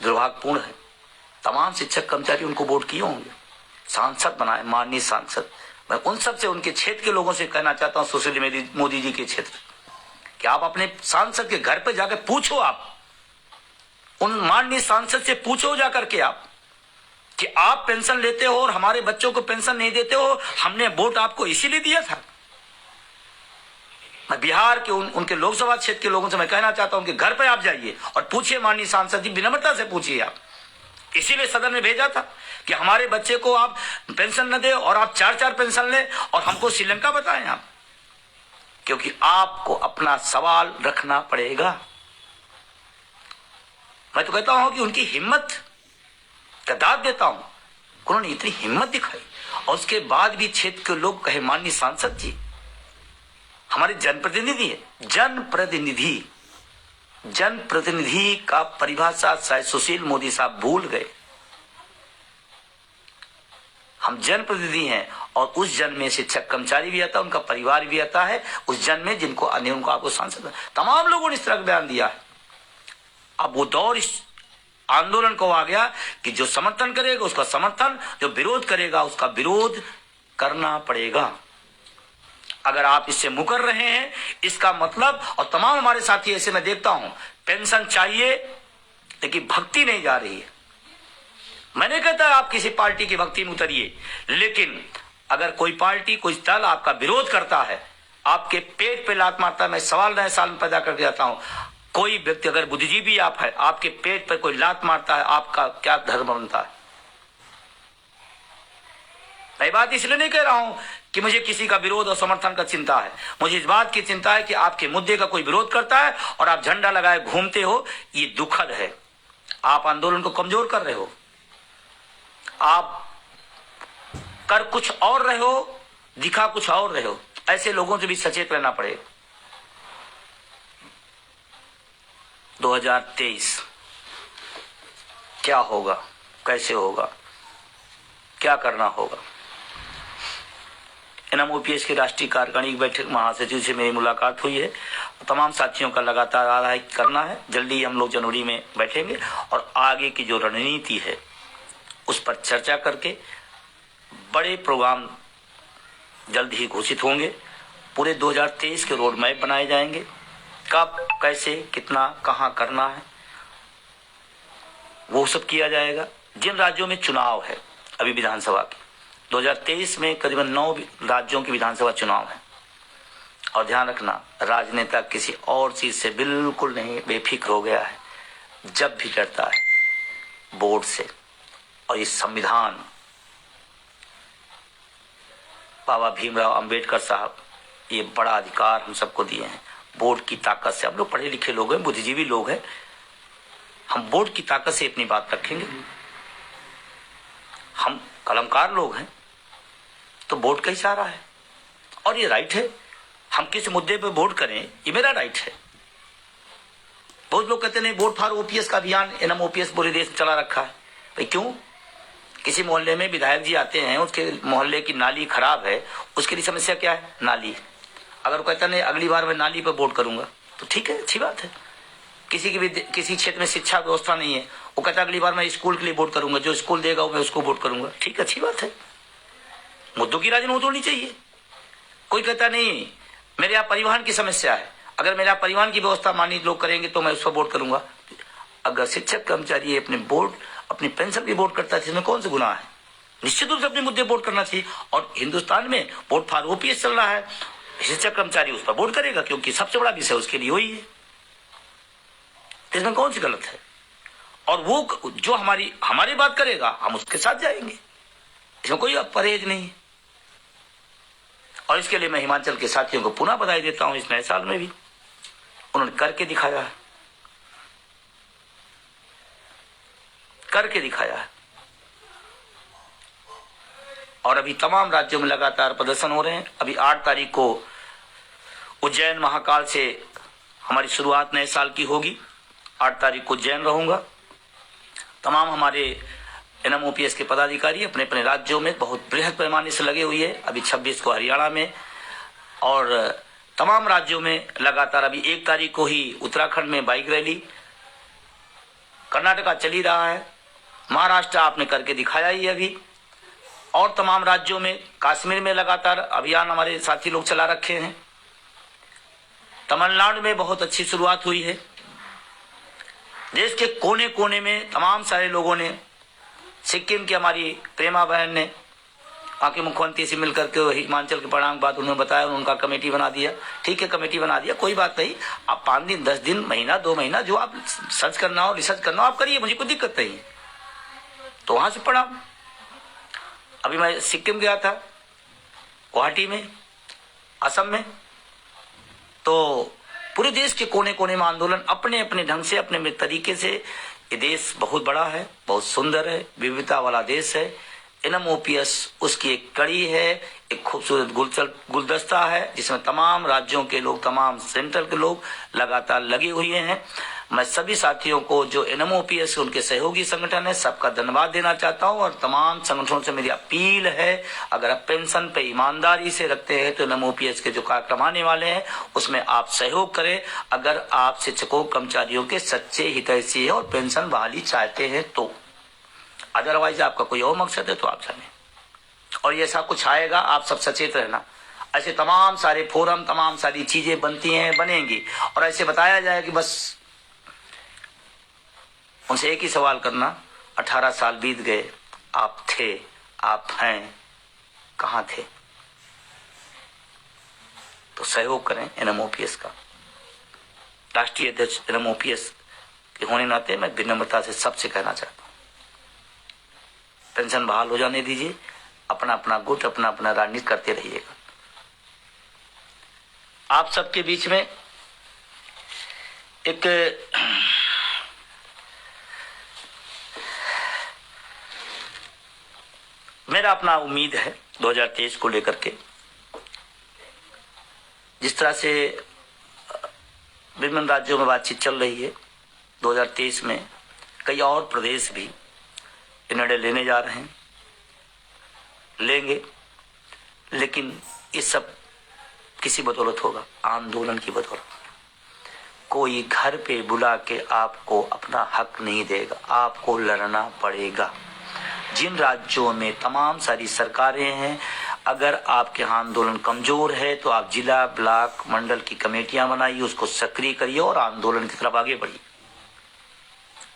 दुर्भाग्यपूर्ण है। तमाम शिक्षक कर्मचारी उनको वोट किए होंगे, सांसद बनाए, माननीय सांसद। मैं उन सब से, उनके क्षेत्र के लोगों से कहना चाहता हूं, सुशील मोदी जी के क्षेत्र, कि आप अपने सांसद के घर पे जाकर पूछो, आप उन माननीय सांसद से पूछो जाकर के आप कि आप पेंशन लेते हो और हमारे बच्चों को पेंशन नहीं देते हो। हमने वोट आपको इसीलिए दिया था। मैं बिहार के उनके लोकसभा क्षेत्र के लोगों से मैं कहना चाहता हूं, उनके घर पे आप जाइए और पूछिए, माननीय सांसद जी, विनम्रता से पूछिए। आप इसीलिए सदन में भेजा था कि हमारे बच्चे को आप पेंशन न दे और आप 4-4 पेंशन ले और हमको श्रीलंका बताएं आप, क्योंकि आपको अपना सवाल रखना पड़ेगा। मैं तो कहता हूं कि उनकी हिम्मत का दाद देता हूं। उन्होंने इतनी हिम्मत दिखाई और उसके बाद भी क्षेत्र के लोग कहे, माननीय सांसद जी, हमारे जनप्रतिनिधि है। जनप्रतिनिधि का परिभाषा शायद सुशील मोदी साहब भूल गए। हम जनप्रतिनिधि हैं और उस जन में शिक्षक कर्मचारी भी आता है, उनका परिवार भी आता है उस जन में, जिनको अन्य उनको आपको सांसद, तमाम लोगों ने इस तरह का बयान दिया है। अब वो दौर इस आंदोलन को आ गया कि जो समर्थन करेगा उसका समर्थन, जो विरोध करेगा उसका विरोध करना पड़ेगा। अगर आप इससे मुकर रहे हैं इसका मतलब, और तमाम हमारे साथी ऐसे मैं देखता हूं, पेंशन चाहिए लेकिन भक्ति नहीं जा रही है। मैंने कहता है आप किसी पार्टी की भक्ति में उतरिए, लेकिन अगर कोई पार्टी, कोई दल आपका विरोध करता है, आपके पेट पे लात मारता है, मैं सवाल नए साल में पैदा करके जाता हूं, कोई व्यक्ति अगर बुद्धिजीवी आप है, आपके पेट पर कोई लात मारता है, आपका क्या धर्म बनता है? मैं बात इसलिए नहीं कह रहा हूं कि मुझे किसी का विरोध और समर्थन का चिंता है। मुझे इस बात की चिंता है कि आपके मुद्दे का कोई विरोध करता है और आप झंडा लगाए घूमते हो, ये दुखद है। आप आंदोलन को कमजोर कर रहे हो। आप कर कुछ और रहे हो, दिखा कुछ और रहे हो। ऐसे लोगों से भी सचेत रहना पड़ेगा। 2023 क्या होगा, कैसे होगा, क्या करना होगा? NMOPS के राष्ट्रीय कार्यकारिणी की बैठक महासचिव से मेरी मुलाकात हुई है। तमाम साथियों का लगातार आग्रह करना है। जल्दी हम लोग जनवरी में बैठेंगे और आगे की जो रणनीति है उस पर चर्चा करके बड़े प्रोग्राम जल्द ही घोषित होंगे। पूरे 2023 के रोड मैप बनाए जाएंगे। कब, कैसे, कितना, कहां करना है वो सब किया जाएगा। जिन राज्यों में चुनाव है अभी विधानसभा के, 2023 में करीबन 9 राज्यों की विधानसभा चुनाव है। और ध्यान रखना, राजनेता किसी और चीज से बिल्कुल नहीं बेफिक्र हो गया है। जब भी डरता है वोट से। और इस संविधान, बाबा भीमराव अंबेडकर साहब ये बड़ा अधिकार हम सबको दिए हैं। वोट की ताकत से, हम लोग पढ़े लिखे लोग हैं, बुद्धिजीवी लोग हैं, हम वोट की ताकत से अपनी बात रखेंगे। हम कलमकार लोग हैं तो वोट का इशारा है और ये राइट है। हम किस मुद्दे पे वोट करें ये मेरा राइट है। बहुत लोग कहते नहीं वोट फॉर ओपीएस का अभियान एनएम ओपीएस पूरे देश में चला रखा है। भाई क्यों? किसी मोहल्ले में विधायक जी आते हैं, उसके मोहल्ले की नाली खराब है, उसके लिए समस्या क्या है? नाली। अगर वो कहता नहीं अगली बार मैं नाली पर वोट करूंगा तो ठीक है, अच्छी बात है। किसी क्षेत्र में शिक्षा व्यवस्था नहीं है, वो कहता अगली बार मैं स्कूल के लिए वोट करूंगा, जो स्कूल देगा मैं उसको वोट करूंगा, ठीक है, अच्छी बात है। मुद्दों की राजनीति होनी चाहिए। कोई कहता नहीं मेरे यहाँ परिवहन की समस्या है, अगर मेरा परिवहन की व्यवस्था मानी लोग करेंगे तो मैं उस पर वोट करूंगा। अगर शिक्षक कर्मचारी अपनी पेंशन की वोट करता है, इसमें कौन सा गुनाह है? निश्चित रूप से अपने मुद्दे वोट करना चाहिए। और हिंदुस्तान में वोट फॉर ओपीएस चल रहा है, शिक्षक कर्मचारी उस पर वोट करेगा क्योंकि सबसे बड़ा विषय उसके लिए वही है। इसमें कौन सी गलत है? और वो जो हमारी बात करेगा हम उसके साथ जाएंगे, इसमें कोई परहेज नहीं है। और इसके लिए मैं हिमाचल के साथियों को पुनः बधाई देता हूं। इस नए साल में भी उन्होंने करके दिखाया है, करके दिखाया है। और अभी तमाम राज्यों में लगातार प्रदर्शन हो रहे हैं। अभी 8 तारीख को उज्जैन महाकाल से हमारी शुरुआत नए साल की होगी। 8 तारीख को उज्जैन रहूंगा। तमाम हमारे एनएम ओपीएस के पदाधिकारी अपने अपने राज्यों में बहुत बृहद पैमाने से लगे हुए हैं। अभी 26 को हरियाणा में और तमाम राज्यों में लगातार। अभी 1 तारीख को ही उत्तराखंड में बाइक रैली, कर्नाटका चल ही रहा है, महाराष्ट्र आपने करके दिखाया ही अभी, और तमाम राज्यों में, कश्मीर में लगातार अभियान हमारे साथी लोग चला रखे हैं। तमिलनाडु में बहुत अच्छी शुरुआत हुई है। देश के कोने कोने में तमाम सारे लोगों ने, सिक्किम की हमारी प्रेमा बहन ने वहाँ के मुख्यमंत्री से मिलकर के हिमाचल के परिणाम के बाद उन्होंने बताया, उनका कमेटी बना दिया। ठीक है, कमेटी बना दिया, कोई बात नहीं। आप 5 दिन 10 दिन महीना 2 महीना जो आप सर्च करना हो, रिसर्च करना हो, आप करिए, मुझे कोई दिक्कत नहीं है। तो वहां से पढ़ा। अभी मैं सिक्किम गया था, गुवाहाटी में, असम में, तो पूरे देश के कोने कोने में आंदोलन अपने अपने ढंग से, अपने तरीके से। ये देश बहुत बड़ा है, बहुत सुंदर है, विविधता वाला देश है। एनएम ओपीएस उसकी एक कड़ी है, एक खूबसूरत गुलदस्ता है जिसमें तमाम राज्यों के लोग, तमाम सेंटर के लोग लगातार लगे हुए हैं। मैं सभी साथियों को जो एनएम ओपीएस उनके सहयोगी संगठन है, सबका धन्यवाद देना चाहता हूं। और तमाम संगठनों से मेरी अपील है, अगर आप पेंशन पे ईमानदारी से रखते हैं तो एनएम ओपीएस के जो कार्यक्रम आने वाले हैं उसमें आप सहयोग करें। अगर आप शिक्षकों कर्मचारियों के सच्चे हितैषी है और पेंशन बहाली चाहते हैं तो, अदरवाइज आपका कोई और मकसद है तो आप जाने। और ये ऐसा कुछ आएगा, आप सब सचेत रहना। ऐसे तमाम सारे फोरम, तमाम सारी चीजें बनती हैं, बनेंगी, और ऐसे बताया जाए कि बस उनसे एक ही सवाल करना, 18 साल बीत गए, आप थे, आप हैं, कहां थे? तो सहयोग करें एनएम ओपीएस का। राष्ट्रीय अध्यक्ष एनएम ओपीएस के होने नाते मैं विनम्रता से सबसे कहना चाहता हूं, पेंशन बहाल हो जाने दीजिए, अपना अपना गुट, अपना अपना राजनीति करते रहिएगा। आप सबके बीच में एक मेरा अपना उम्मीद है 2023 को लेकर के, जिस तरह से विभिन्न राज्यों में बातचीत चल रही है, 2023 में कई और प्रदेश भी निर्णय लेने जा रहे हैं, लेंगे, लेकिन ये सब किसी बदौलत होगा, आंदोलन की बदौलत। कोई घर पे बुला के आपको अपना हक नहीं देगा, आपको लड़ना पड़ेगा। जिन राज्यों में तमाम सारी सरकारें हैं, अगर आपके यहाँ आंदोलन कमजोर है तो आप जिला, ब्लॉक, मंडल की कमेटियां बनाइए, उसको सक्रिय करिए और आंदोलन की तरफ आगे बढ़िए।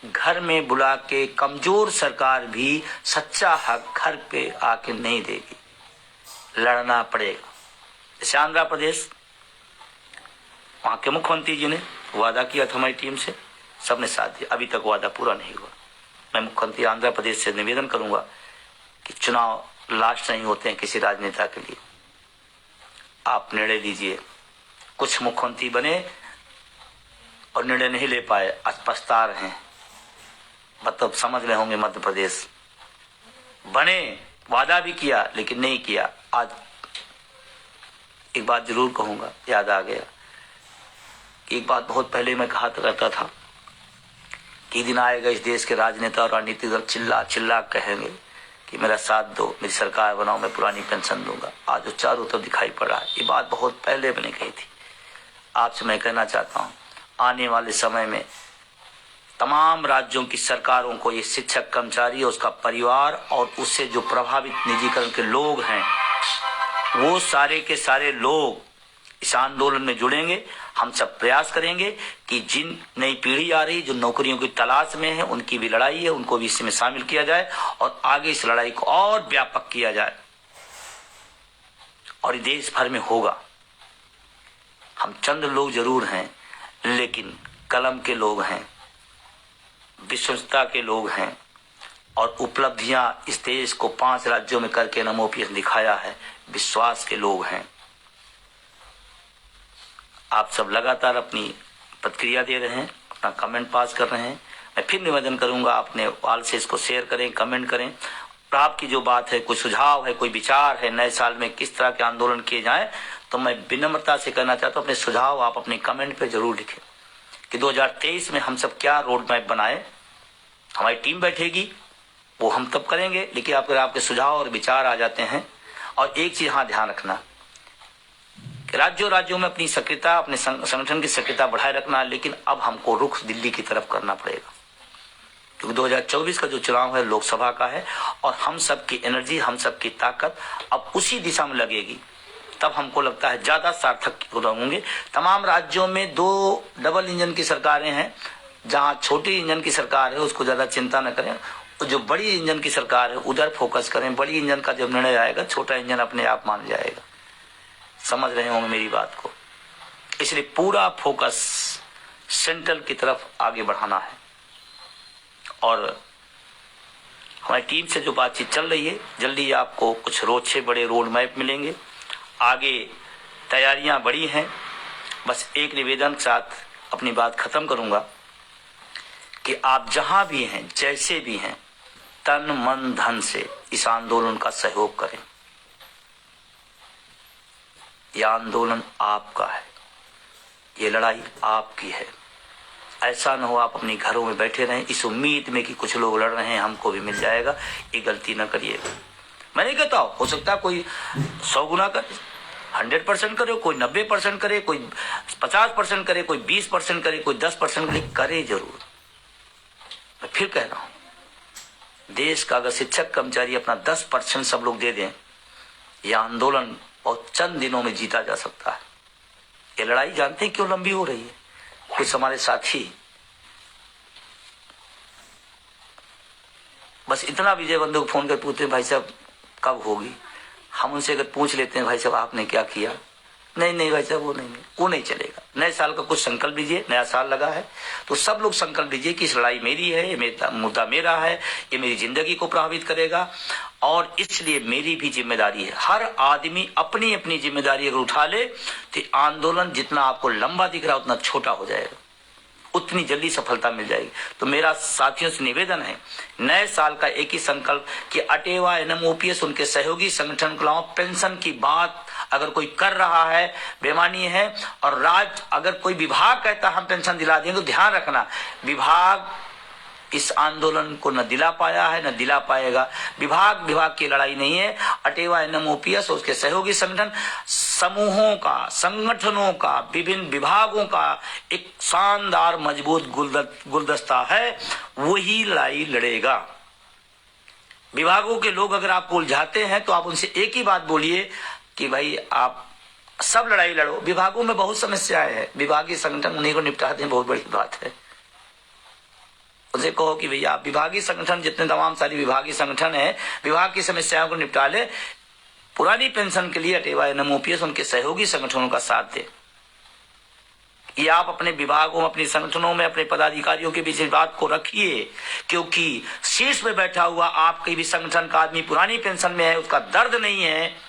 घर में बुला के कमजोर सरकार भी सच्चा हक घर पे आके नहीं देगी, लड़ना पड़ेगा। जैसे आंध्र प्रदेश, वहां के मुख्यमंत्री जी ने वादा किया था हमारी टीम से, सबने साथ दिया, अभी तक वादा पूरा नहीं हुआ। मैं मुख्यमंत्री आंध्र प्रदेश से निवेदन करूंगा कि चुनाव लास्ट नहीं होते हैं किसी राजनेता के लिए, आप निर्णय लीजिए। कुछ मुख्यमंत्री बने और निर्णय नहीं ले पाए, आज पछता रहे हैं, मतलब समझ रहे होंगे। मध्य प्रदेश बने, वादा भी किया लेकिन नहीं किया। आज एक बात जरूर कहूंगा, याद आ गया, एक बात बहुत पहले मैं कहा करता था, कि दिन आएगा इस देश के राजनेता और राजनीतिक दल चिल्ला चिल्ला कहेंगे कि मेरा साथ दो, मेरी सरकार बनाओ, मैं पुरानी पेंशन दूंगा। आज जो चारों तरफ दिखाई पड़ रहा है, ये बात बहुत पहले मैंने कही थी। आपसे मैं कहना चाहता हूँ, आने वाले समय में तमाम राज्यों की सरकारों को ये शिक्षक कर्मचारी और उसका परिवार और उससे जो प्रभावित निजीकरण के लोग हैं, वो सारे के सारे लोग इस आंदोलन में जुड़ेंगे। हम सब प्रयास करेंगे कि जिन नई पीढ़ी आ रही जो नौकरियों की तलाश में है, उनकी भी लड़ाई है, उनको भी इसमें शामिल किया जाए और आगे इस लड़ाई को और व्यापक किया जाए और ये देश भर में होगा। हम चंद लोग जरूर हैं, लेकिन कलम के लोग हैं, विश्वसनीयता के लोग हैं और उपलब्धियां इस देश को 5 राज्यों में करके NMOPS दिखाया है, विश्वास के लोग हैं। आप सब लगातार अपनी प्रतिक्रिया दे रहे हैं, अपना कमेंट पास कर रहे हैं। मैं फिर निवेदन करूंगा, अपने वाल से इसको शेयर करें, कमेंट करें और आपकी जो बात है, कोई सुझाव है, कोई विचार है, नए साल में किस तरह के आंदोलन किए जाएं, तो मैं विनम्रता से कहना चाहता हूं, अपने सुझाव आप अपने कमेंट पे जरूर लिखें कि 2023 में हम सब क्या रोड मैप बनाए। हमारी टीम बैठेगी, वो हम तब करेंगे, लेकिन अगर आपके सुझाव और विचार आ जाते हैं। और एक चीज हाँ ध्यान रखना, राज्यों में अपनी सक्रियता, अपने संगठन की सक्रियता बढ़ाए रखना, लेकिन अब हमको रुख दिल्ली की तरफ करना पड़ेगा, क्योंकि 2024 का जो चुनाव है लोकसभा का है और हम सब की एनर्जी, हम सब की ताकत अब उसी दिशा में लगेगी। तब हमको लगता है ज्यादा सार्थक होंगे। तमाम राज्यों में 2 डबल इंजन की सरकारें हैं। जहां छोटी इंजन की सरकार है उसको ज्यादा चिंता न करें, जो बड़ी इंजन की सरकार है उधर फोकस करें। बड़ी इंजन का जब निर्णय आएगा, छोटा इंजन अपने आप मान जाएगा। समझ रहे होंगे मेरी बात को। इसलिए पूरा फोकस सेंट्रल की तरफ आगे बढ़ाना है और हमारी टीम से जो बातचीत चल रही है, जल्दी आपको कुछ रोड बड़े रोड मैप मिलेंगे। आगे तैयारियां बड़ी हैं। बस एक निवेदन के साथ अपनी बात खत्म करूंगा कि आप जहां भी हैं, जैसे भी हैं, तन मन धन से इस आंदोलन का सहयोग करें। यह आंदोलन आपका है, ये लड़ाई आपकी है। ऐसा न हो आप अपने घरों में बैठे रहें इस उम्मीद में कि कुछ लोग लड़ रहे हैं, हमको भी मिल जाएगा। ये गलती न करिएगा। मैं नहीं कहता हो सकता कोई 100 गुना करे, 100% करे, कोई 90% करे, कोई 50% करे, कोई 20% करे, कोई 10% करे जरूर। मैं फिर कह रहा हूं, देश का अगर शिक्षक कर्मचारी अपना 10% सब लोग दे दें, यह आंदोलन और चंद दिनों में जीता जा सकता है। ये लड़ाई जानते हैं क्यों लंबी हो रही है? कुछ हमारे साथी बस इतना विजय बंधु को फोन कर पूछते हैं, भाई साहब कब होगी? हम उनसे अगर पूछ लेते हैं, भाई साहब आपने क्या किया? नहीं भाई साहब वो नहीं चलेगा। नए साल का कुछ संकल्प लीजिए, नया साल लगा है तो सब लोग संकल्प लीजिए कि इस लड़ाई मेरी है, ये मुद्दा मेरा है, ये मेरी जिंदगी को प्रभावित करेगा और इसलिए मेरी भी जिम्मेदारी है। हर आदमी अपनी अपनी जिम्मेदारी अगर उठा ले तो आंदोलन जितना आपको लंबा दिख रहा है उतना छोटा हो जाएगा, उतनी जल्दी सफलता मिल जाएगी। तो मेरा साथियों से निवेदन है, नए साल का एक ही संकल्प कि अटेवा NMOPS उनके सहयोगी संगठन को पेंशन की बात अगर कोई कर रहा है बेमानी है और राज्य अगर कोई विभाग कहता हम पेंशन दिला देंगे, तो ध्यान रखना विभाग इस आंदोलन को न दिला पाया है न दिला पाएगा। विभाग की लड़ाई नहीं है। अटेवा NMOPS उसके सहयोगी संगठन समूहों का, संगठनों का, विभिन्न विभागों का एक शानदार मजबूत गुलदस्ता है, वही लड़ाई लड़ेगा। विभागों के लोग अगर आप उलझाते हैं तो आप उनसे एक ही बात बोलिए कि भाई आप सब लड़ाई लड़ो। विभागों में बहुत समस्याएं हैं, विभागीय संगठन उन्हीं को निपटाते हैं, बहुत बड़ी बात है। उनसे कहो कि भैया आप विभागीय संगठन, जितने तमाम सारी विभागीय संगठन है, विभाग की समस्याओं को निपटा ले। पुरानी पेंशन के लिए अटेवा NMOPS उनके सहयोगी संगठनों का साथ दे। ये आप अपने विभागों, अपने संगठनों में, अपने पदाधिकारियों के बीच इस बात को रखिए, क्योंकि शीर्ष में बैठा हुआ आपके भी संगठन का आदमी पुरानी पेंशन में है, उसका दर्द नहीं है।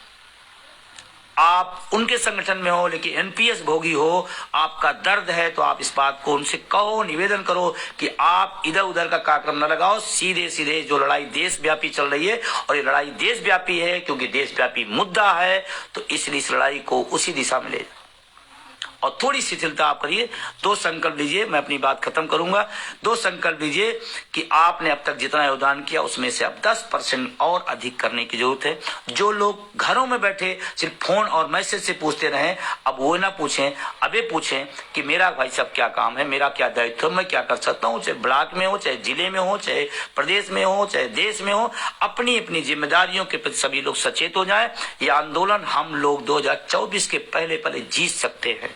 आप उनके संगठन में हो लेकिन NPS भोगी हो, आपका दर्द है, तो आप इस बात को उनसे कहो, निवेदन करो कि आप इधर उधर का कार्यक्रम न लगाओ। सीधे सीधे जो लड़ाई देशव्यापी चल रही है, और ये लड़ाई देशव्यापी है क्योंकि देशव्यापी मुद्दा है, तो इसलिए इस लड़ाई को उसी दिशा में ले जाओ। और थोड़ी शिथिलता आप करिए। 2 संकल्प लीजिए, मैं अपनी बात खत्म करूंगा। 2 संकल्प लीजिए कि आपने अब तक जितना योगदान किया उसमें से अब 10% और अधिक करने की जरूरत है। जो लोग घरों में बैठे सिर्फ फोन और मैसेज से पूछते रहे, अब वो ना पूछें, अब ये पूछें कि मेरा भाई साहब क्या काम है, मेरा क्या दायित्व है, मैं क्या कर सकता हूँ, चाहे ब्लॉक में हो, चाहे जिले में हो, चाहे प्रदेश में हो, चाहे देश में हो। अपनी अपनी जिम्मेदारियों के प्रति सभी लोग सचेत हो जाएं। यह आंदोलन हम लोग 2024 के पहले पहले जीत सकते हैं।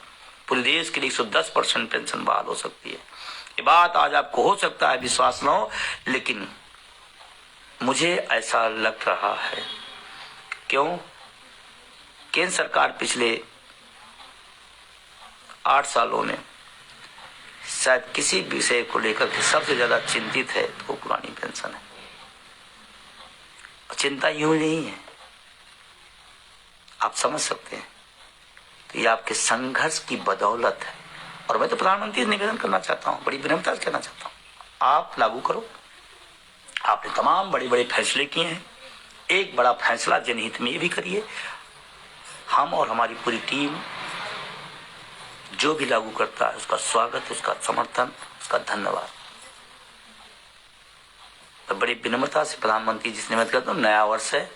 पूरे देश के लिए 110% पेंशन बहाल हो सकती है। ये बात आज आपको हो सकता है विश्वास न हो, लेकिन मुझे ऐसा लग रहा है। क्यों? केंद्र सरकार पिछले 8 सालों में शायद किसी विषय को लेकर के सबसे ज्यादा चिंतित है तो वो पुरानी पेंशन है। चिंता यूं नहीं है, आप समझ सकते हैं, तो ये आपके संघर्ष की बदौलत है। और मैं तो प्रधानमंत्री से निवेदन करना चाहता हूं, बड़ी विनम्रता से कहना चाहता हूं, आप लागू करो। आपने तमाम बड़े बड़े फैसले किए हैं, एक बड़ा फैसला जनहित में ये भी करिए। हम और हमारी पूरी टीम जो भी लागू करता है उसका स्वागत, उसका समर्थन, उसका धन्यवाद। तो बड़ी विनम्रता से प्रधानमंत्री जी से निवेदन करता हूं, नया वर्ष है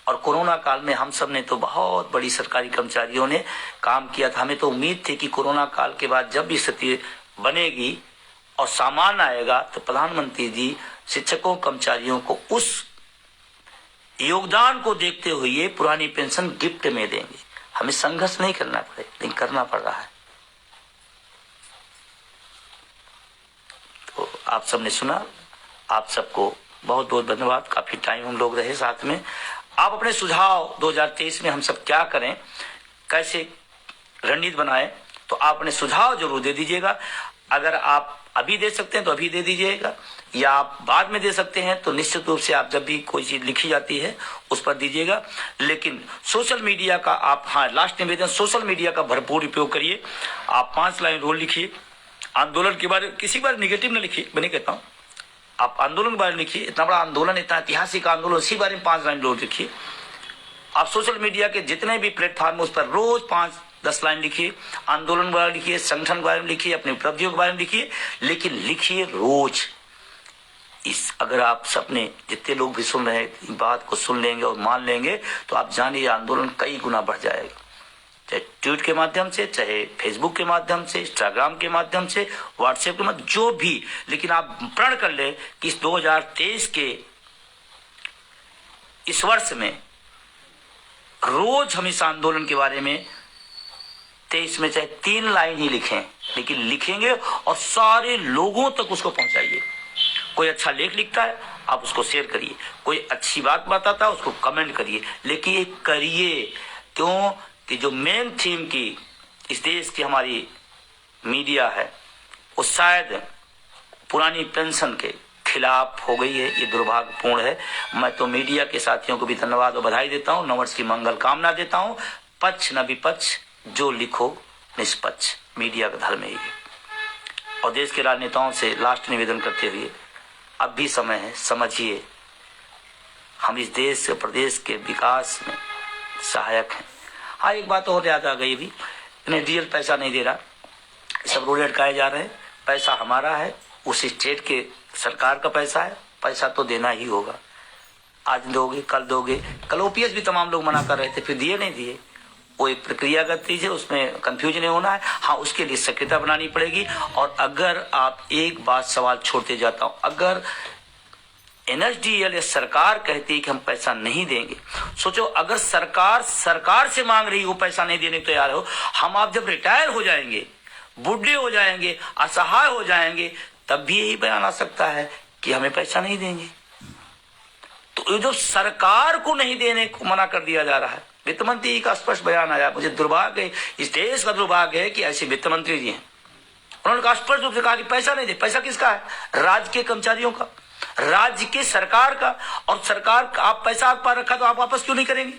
और कोरोना काल में हम सब ने तो बहुत बड़ी सरकारी कर्मचारियों ने काम किया था। हमें तो उम्मीद थी कि कोरोना काल के बाद जब भी स्थिति बनेगी और सामान आएगा तो प्रधानमंत्री जी शिक्षकों कर्मचारियों को उस योगदान को देखते हुए पुरानी पेंशन गिफ्ट में देंगे। हमें संघर्ष नहीं करना पड़े, लेकिन करना पड़ रहा है। तो आप सबने सुना, आप सबको बहुत बहुत धन्यवाद। काफी टाइम हम लोग रहे साथ में। आप अपने सुझाव 2023 में हम सब क्या करें, कैसे रणनीति बनाएं, तो आप अपने सुझाव जरूर दे दीजिएगा। अगर आप अभी दे सकते हैं तो अभी दे दीजिएगा, या आप बाद में दे सकते हैं तो निश्चित रूप से आप जब भी कोई चीज लिखी जाती है उस पर दीजिएगा। लेकिन सोशल मीडिया का आप, हाँ लास्ट निवेदन, सोशल मीडिया का भरपूर उपयोग करिए। आप 5 लाइन रोल लिखिए, आंदोलन के बारे में किसी बार निगेटिव न लिखिए, मैं नहीं कहता हूँ, आप आंदोलन के बारे में लिखिए। इतना बड़ा आंदोलन, इतना ऐतिहासिक आंदोलन, इसी बारे में 5 लाइन रोज लिखिए। आप सोशल मीडिया के जितने भी प्लेटफॉर्म उस पर रोज 5-10 लाइन लिखिए, आंदोलन के बारे में लिखिए, संगठन के बारे में लिखिए, अपनी उपलब्धियों के बारे में लिखिए, लेकिन लिखिए रोज। अगर आप सबने जितने लोग भी सुन रहे हैं बात को सुन लेंगे और मान लेंगे तो आप जानिए आंदोलन कई गुना बढ़ जाएगा। चाहे ट्वीट के माध्यम से, चाहे फेसबुक के माध्यम से, इंस्टाग्राम के माध्यम से, व्हाट्सएप के माध्यम, जो भी, लेकिन आप प्रण कर ले कि इस 2023 के इस वर्ष में रोज हम इस आंदोलन के बारे में 23 में चाहे 3 लाइन ही लिखें, लेकिन लिखेंगे और सारे लोगों तक उसको पहुंचाइए। कोई अच्छा लेख लिखता है आप उसको शेयर करिए, कोई अच्छी बात बताता है उसको कमेंट करिए, लेकिन ये करिए। क्यों कि जो मेन थीम की इस देश की हमारी मीडिया है वो शायद पुरानी पेंशन के खिलाफ हो गई है। ये दुर्भाग्यपूर्ण है। मैं तो मीडिया के साथियों को भी धन्यवाद और बधाई देता हूँ, नववर्ष की मंगल कामना देता हूँ। पक्ष न विपक्ष, जो लिखो निष्पक्ष, मीडिया का धर्म ही है। और देश के राजनेताओं से लास्ट निवेदन करते हुए, अब भी समय है, समझिए हम इस देश प्रदेश के विकास में सहायक हैं। हाँ, एक बात और याद आ गई, भी इन्हें रियल पैसा नहीं दे रहा, सब रोल अटकाए जा रहे हैं। पैसा हमारा है, उस स्टेट के सरकार का पैसा है, पैसा तो देना ही होगा। आज दोगे, कल दोगे, कल ओपीएस भी तमाम लोग मना कर रहे थे, फिर दिए नहीं दिए। वो एक प्रक्रियागत चीज है, उसमें कंफ्यूजन नहीं होना है। हाँ, उसके लिए सक्रियता बनानी पड़ेगी। और अगर आप एक बात सवाल छोड़ते जाता हूं, अगर एनएसडीएल या सरकार कहती है कि हम पैसा नहीं देंगे, सोचो अगर सरकार से मांग रही, वो पैसा नहीं देने को तैयार हो, हम आप जब रिटायर हो जाएंगे, बूढ़े हो जाएंगे, असहाय हो जाएंगे, तब भी यही बयान आ सकता है कि हमें पैसा नहीं देंगे। तो ये जो सरकार को नहीं देने को मना कर दिया जा रहा है, वित्त मंत्री का स्पष्ट बयान आया। मुझे दुर्भाग्य है, इस देश का दुर्भाग्य है कि ऐसे वित्त मंत्री जी हैं। उन्होंने कहा स्पष्ट रूप से कहा कि पैसा नहीं दे। पैसा किसका है? राज्य के कर्मचारियों का, राज्य के सरकार का। और सरकार का आप पैसा आप पास रखा तो आप वापस क्यों नहीं करेंगे?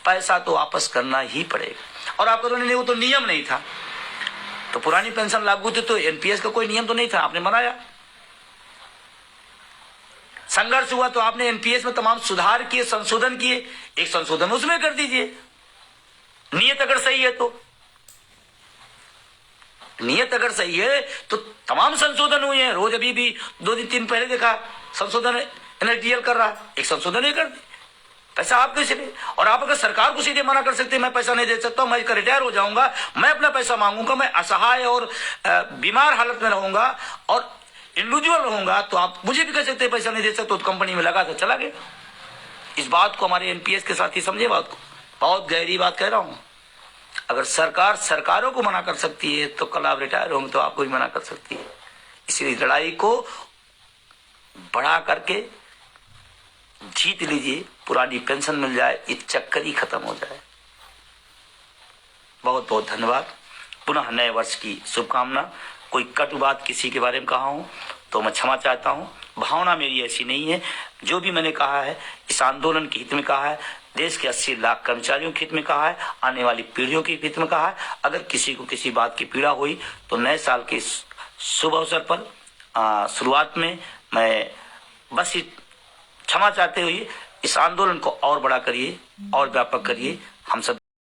पैसा तो वापस करना ही पड़ेगा। और आपका तो वो तो नियम नहीं था, तो पुरानी पेंशन लागू थी तो एनपीएस का कोई नियम तो नहीं था, आपने बनाया। संघर्ष हुआ तो आपने एनपीएस में तमाम सुधार किए, संशोधन किए, एक संशोधन उसमें कर दीजिए। नियत अगर सही है तो नियत अगर सही है तो तमाम संशोधन हुए हैं। रोज अभी भी 2 दिन 3 पहले देखा संशोधन एनएसडीएल कर रहा है, एक संशोधन ही कर दी। पैसा आप कैसे ले? और आप अगर सरकार को सीधे मना कर सकते हैं मैं पैसा नहीं दे सकता हूं, मैं रिटायर हो जाऊंगा, मैं अपना पैसा मांगूंगा, मैं असहाय और बीमार हालत में रहूंगा और इंडिविजुअल रहूंगा, तो आप मुझे भी कह सकते हैं पैसा नहीं दे सकते, तो कंपनी में लगा तो चला गया। इस बात को हमारे एनपीएस के साथ ही समझे, बात को बहुत गहरी बात कह रहा हूं। अगर सरकार सरकारों को मना कर सकती है तो कल आप रिटायर होंगे तो आपको भी मना कर सकती है। इसलिए लड़ाई को बढ़ा करके जीत लीजिए, पुरानी पेंशन मिल जाए, ये चक्कर ही खत्म हो जाए। बहुत बहुत धन्यवाद। पुनः नए वर्ष की शुभकामना। कोई कटु बात किसी के बारे में कहा हूं तो मैं क्षमा चाहता हूं, भावना मेरी ऐसी नहीं है। जो भी मैंने कहा है इस आंदोलन के हित में कहा है, देश के 80 लाख कर्मचारियों के हित में कहा है, आने वाली पीढ़ियों के हित में कहा है। अगर किसी को किसी बात की पीड़ा हुई तो नए साल के शुभ अवसर पर शुरुआत में मैं बस क्षमा चाहते हुए इस आंदोलन को और बड़ा करिए और व्यापक करिए। हम सब